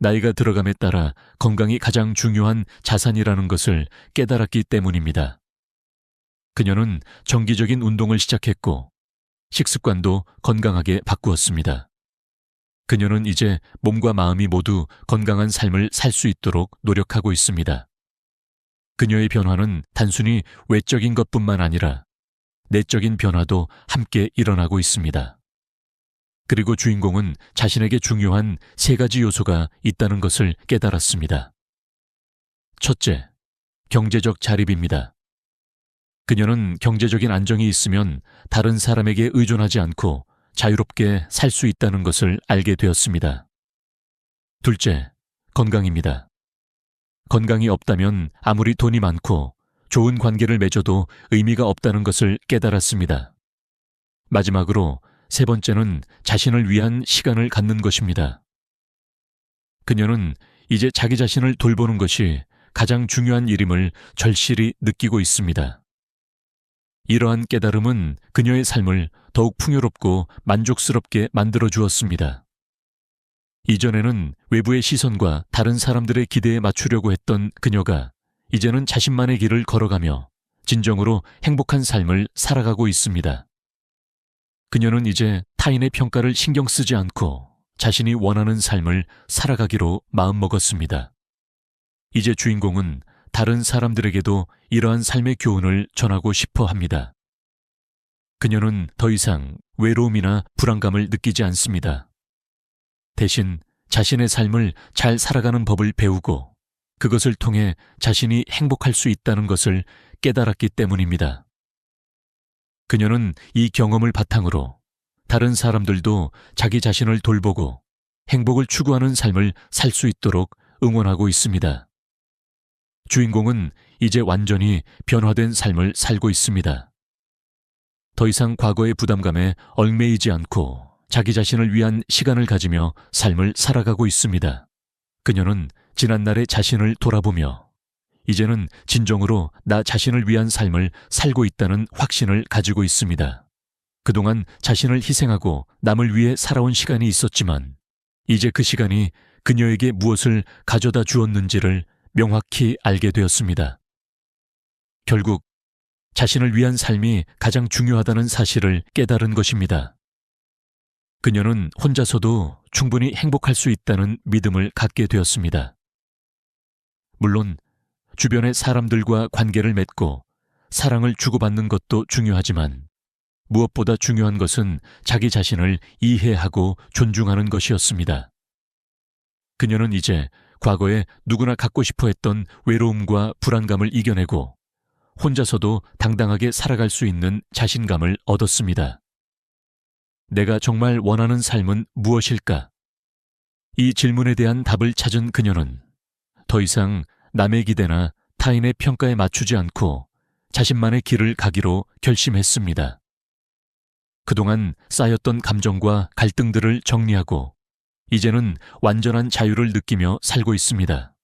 S1: 나이가 들어감에 따라 건강이 가장 중요한 자산이라는 것을 깨달았기 때문입니다. 그녀는 정기적인 운동을 시작했고 식습관도 건강하게 바꾸었습니다. 그녀는 이제 몸과 마음이 모두 건강한 삶을 살 수 있도록 노력하고 있습니다. 그녀의 변화는 단순히 외적인 것뿐만 아니라 내적인 변화도 함께 일어나고 있습니다. 그리고 주인공은 자신에게 중요한 3가지 요소가 있다는 것을 깨달았습니다. 첫째, 경제적 자립입니다. 그녀는 경제적인 안정이 있으면 다른 사람에게 의존하지 않고 자유롭게 살 수 있다는 것을 알게 되었습니다. 둘째, 건강입니다. 건강이 없다면 아무리 돈이 많고 좋은 관계를 맺어도 의미가 없다는 것을 깨달았습니다. 마지막으로 3번째는 자신을 위한 시간을 갖는 것입니다. 그녀는 이제 자기 자신을 돌보는 것이 가장 중요한 일임을 절실히 느끼고 있습니다. 이러한 깨달음은 그녀의 삶을 더욱 풍요롭고 만족스럽게 만들어 주었습니다. 이전에는 외부의 시선과 다른 사람들의 기대에 맞추려고 했던 그녀가 이제는 자신만의 길을 걸어가며 진정으로 행복한 삶을 살아가고 있습니다. 그녀는 이제 타인의 평가를 신경 쓰지 않고 자신이 원하는 삶을 살아가기로 마음먹었습니다. 이제 주인공은 다른 사람들에게도 이러한 삶의 교훈을 전하고 싶어 합니다. 그녀는 더 이상 외로움이나 불안감을 느끼지 않습니다. 대신 자신의 삶을 잘 살아가는 법을 배우고 그것을 통해 자신이 행복할 수 있다는 것을 깨달았기 때문입니다. 그녀는 이 경험을 바탕으로 다른 사람들도 자기 자신을 돌보고 행복을 추구하는 삶을 살 수 있도록 응원하고 있습니다. 주인공은 이제 완전히 변화된 삶을 살고 있습니다. 더 이상 과거의 부담감에 얽매이지 않고 자기 자신을 위한 시간을 가지며 삶을 살아가고 있습니다. 그녀는 지난날의 자신을 돌아보며 이제는 진정으로 나 자신을 위한 삶을 살고 있다는 확신을 가지고 있습니다. 그동안 자신을 희생하고 남을 위해 살아온 시간이 있었지만 이제 그 시간이 그녀에게 무엇을 가져다 주었는지를 명확히 알게 되었습니다. 결국 자신을 위한 삶이 가장 중요하다는 사실을 깨달은 것입니다. 그녀는 혼자서도 충분히 행복할 수 있다는 믿음을 갖게 되었습니다. 물론 주변의 사람들과 관계를 맺고 사랑을 주고받는 것도 중요하지만 무엇보다 중요한 것은 자기 자신을 이해하고 존중하는 것이었습니다. 그녀는 이제 과거에 누구나 갖고 싶어 했던 외로움과 불안감을 이겨내고 혼자서도 당당하게 살아갈 수 있는 자신감을 얻었습니다. 내가 정말 원하는 삶은 무엇일까? 이 질문에 대한 답을 찾은 그녀는 더 이상 남의 기대나 타인의 평가에 맞추지 않고 자신만의 길을 가기로 결심했습니다. 그동안 쌓였던 감정과 갈등들을 정리하고 이제는 완전한 자유를 느끼며 살고 있습니다.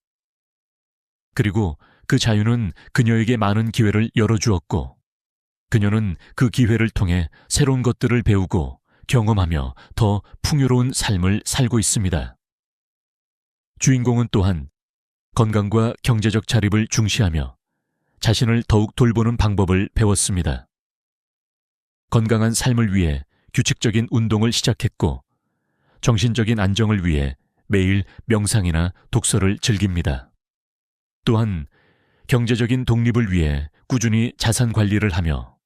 S1: 그리고 그 자유는 그녀에게 많은 기회를 열어주었고 그녀는 그 기회를 통해 새로운 것들을 배우고 경험하며 더 풍요로운 삶을 살고 있습니다. 주인공은 또한 건강과 경제적 자립을 중시하며 자신을 더욱 돌보는 방법을 배웠습니다. 건강한 삶을 위해 규칙적인 운동을 시작했고 정신적인 안정을 위해 매일 명상이나 독서를 즐깁니다. 또한 경제적인 독립을 위해 꾸준히 자산 관리를 하며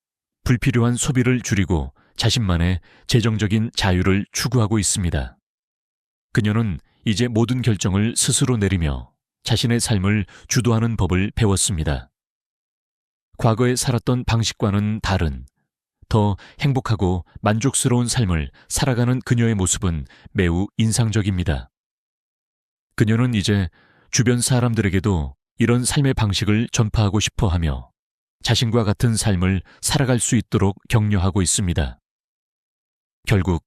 S1: 불필요한 소비를 줄이고 자신만의 재정적인 자유를 추구하고 있습니다. 그녀는 이제 모든 결정을 스스로 내리며 자신의 삶을 주도하는 법을 배웠습니다. 과거에 살았던 방식과는 다른 더 행복하고 만족스러운 삶을 살아가는 그녀의 모습은 매우 인상적입니다. 그녀는 이제 주변 사람들에게도 이런 삶의 방식을 전파하고 싶어 하며 자신과 같은 삶을 살아갈 수 있도록 격려하고 있습니다. 결국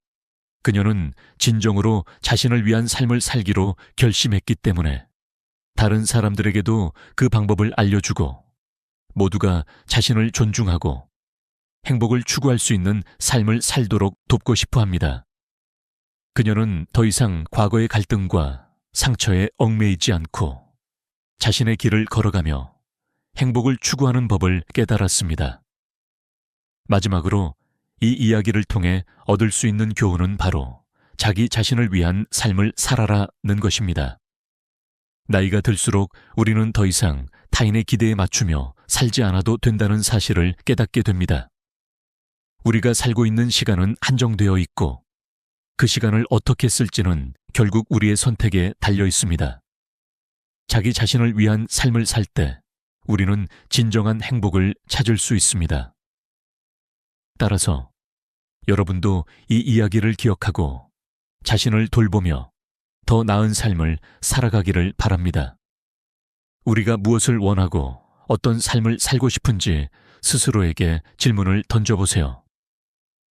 S1: 그녀는 진정으로 자신을 위한 삶을 살기로 결심했기 때문에 다른 사람들에게도 그 방법을 알려주고 모두가 자신을 존중하고 행복을 추구할 수 있는 삶을 살도록 돕고 싶어 합니다. 그녀는 더 이상 과거의 갈등과 상처에 얽매이지 않고 자신의 길을 걸어가며 행복을 추구하는 법을 깨달았습니다. 마지막으로 이 이야기를 통해 얻을 수 있는 교훈은 바로 자기 자신을 위한 삶을 살아라는 것입니다. 나이가 들수록 우리는 더 이상 타인의 기대에 맞추며 살지 않아도 된다는 사실을 깨닫게 됩니다. 우리가 살고 있는 시간은 한정되어 있고 그 시간을 어떻게 쓸지는 결국 우리의 선택에 달려 있습니다. 자기 자신을 위한 삶을 살 때 우리는 진정한 행복을 찾을 수 있습니다. 따라서 여러분도 이 이야기를 기억하고 자신을 돌보며 더 나은 삶을 살아가기를 바랍니다. 우리가 무엇을 원하고 어떤 삶을 살고 싶은지 스스로에게 질문을 던져보세요.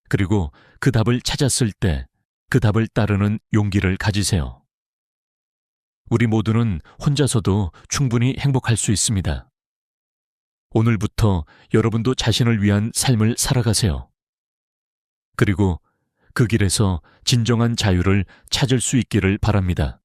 S1: 그리고 그 답을 찾았을 때 그 답을 따르는 용기를 가지세요. 우리 모두는 혼자서도 충분히 행복할 수 있습니다. 오늘부터 여러분도 자신을 위한 삶을 살아가세요. 그리고 그 길에서 진정한 자유를 찾을 수 있기를 바랍니다.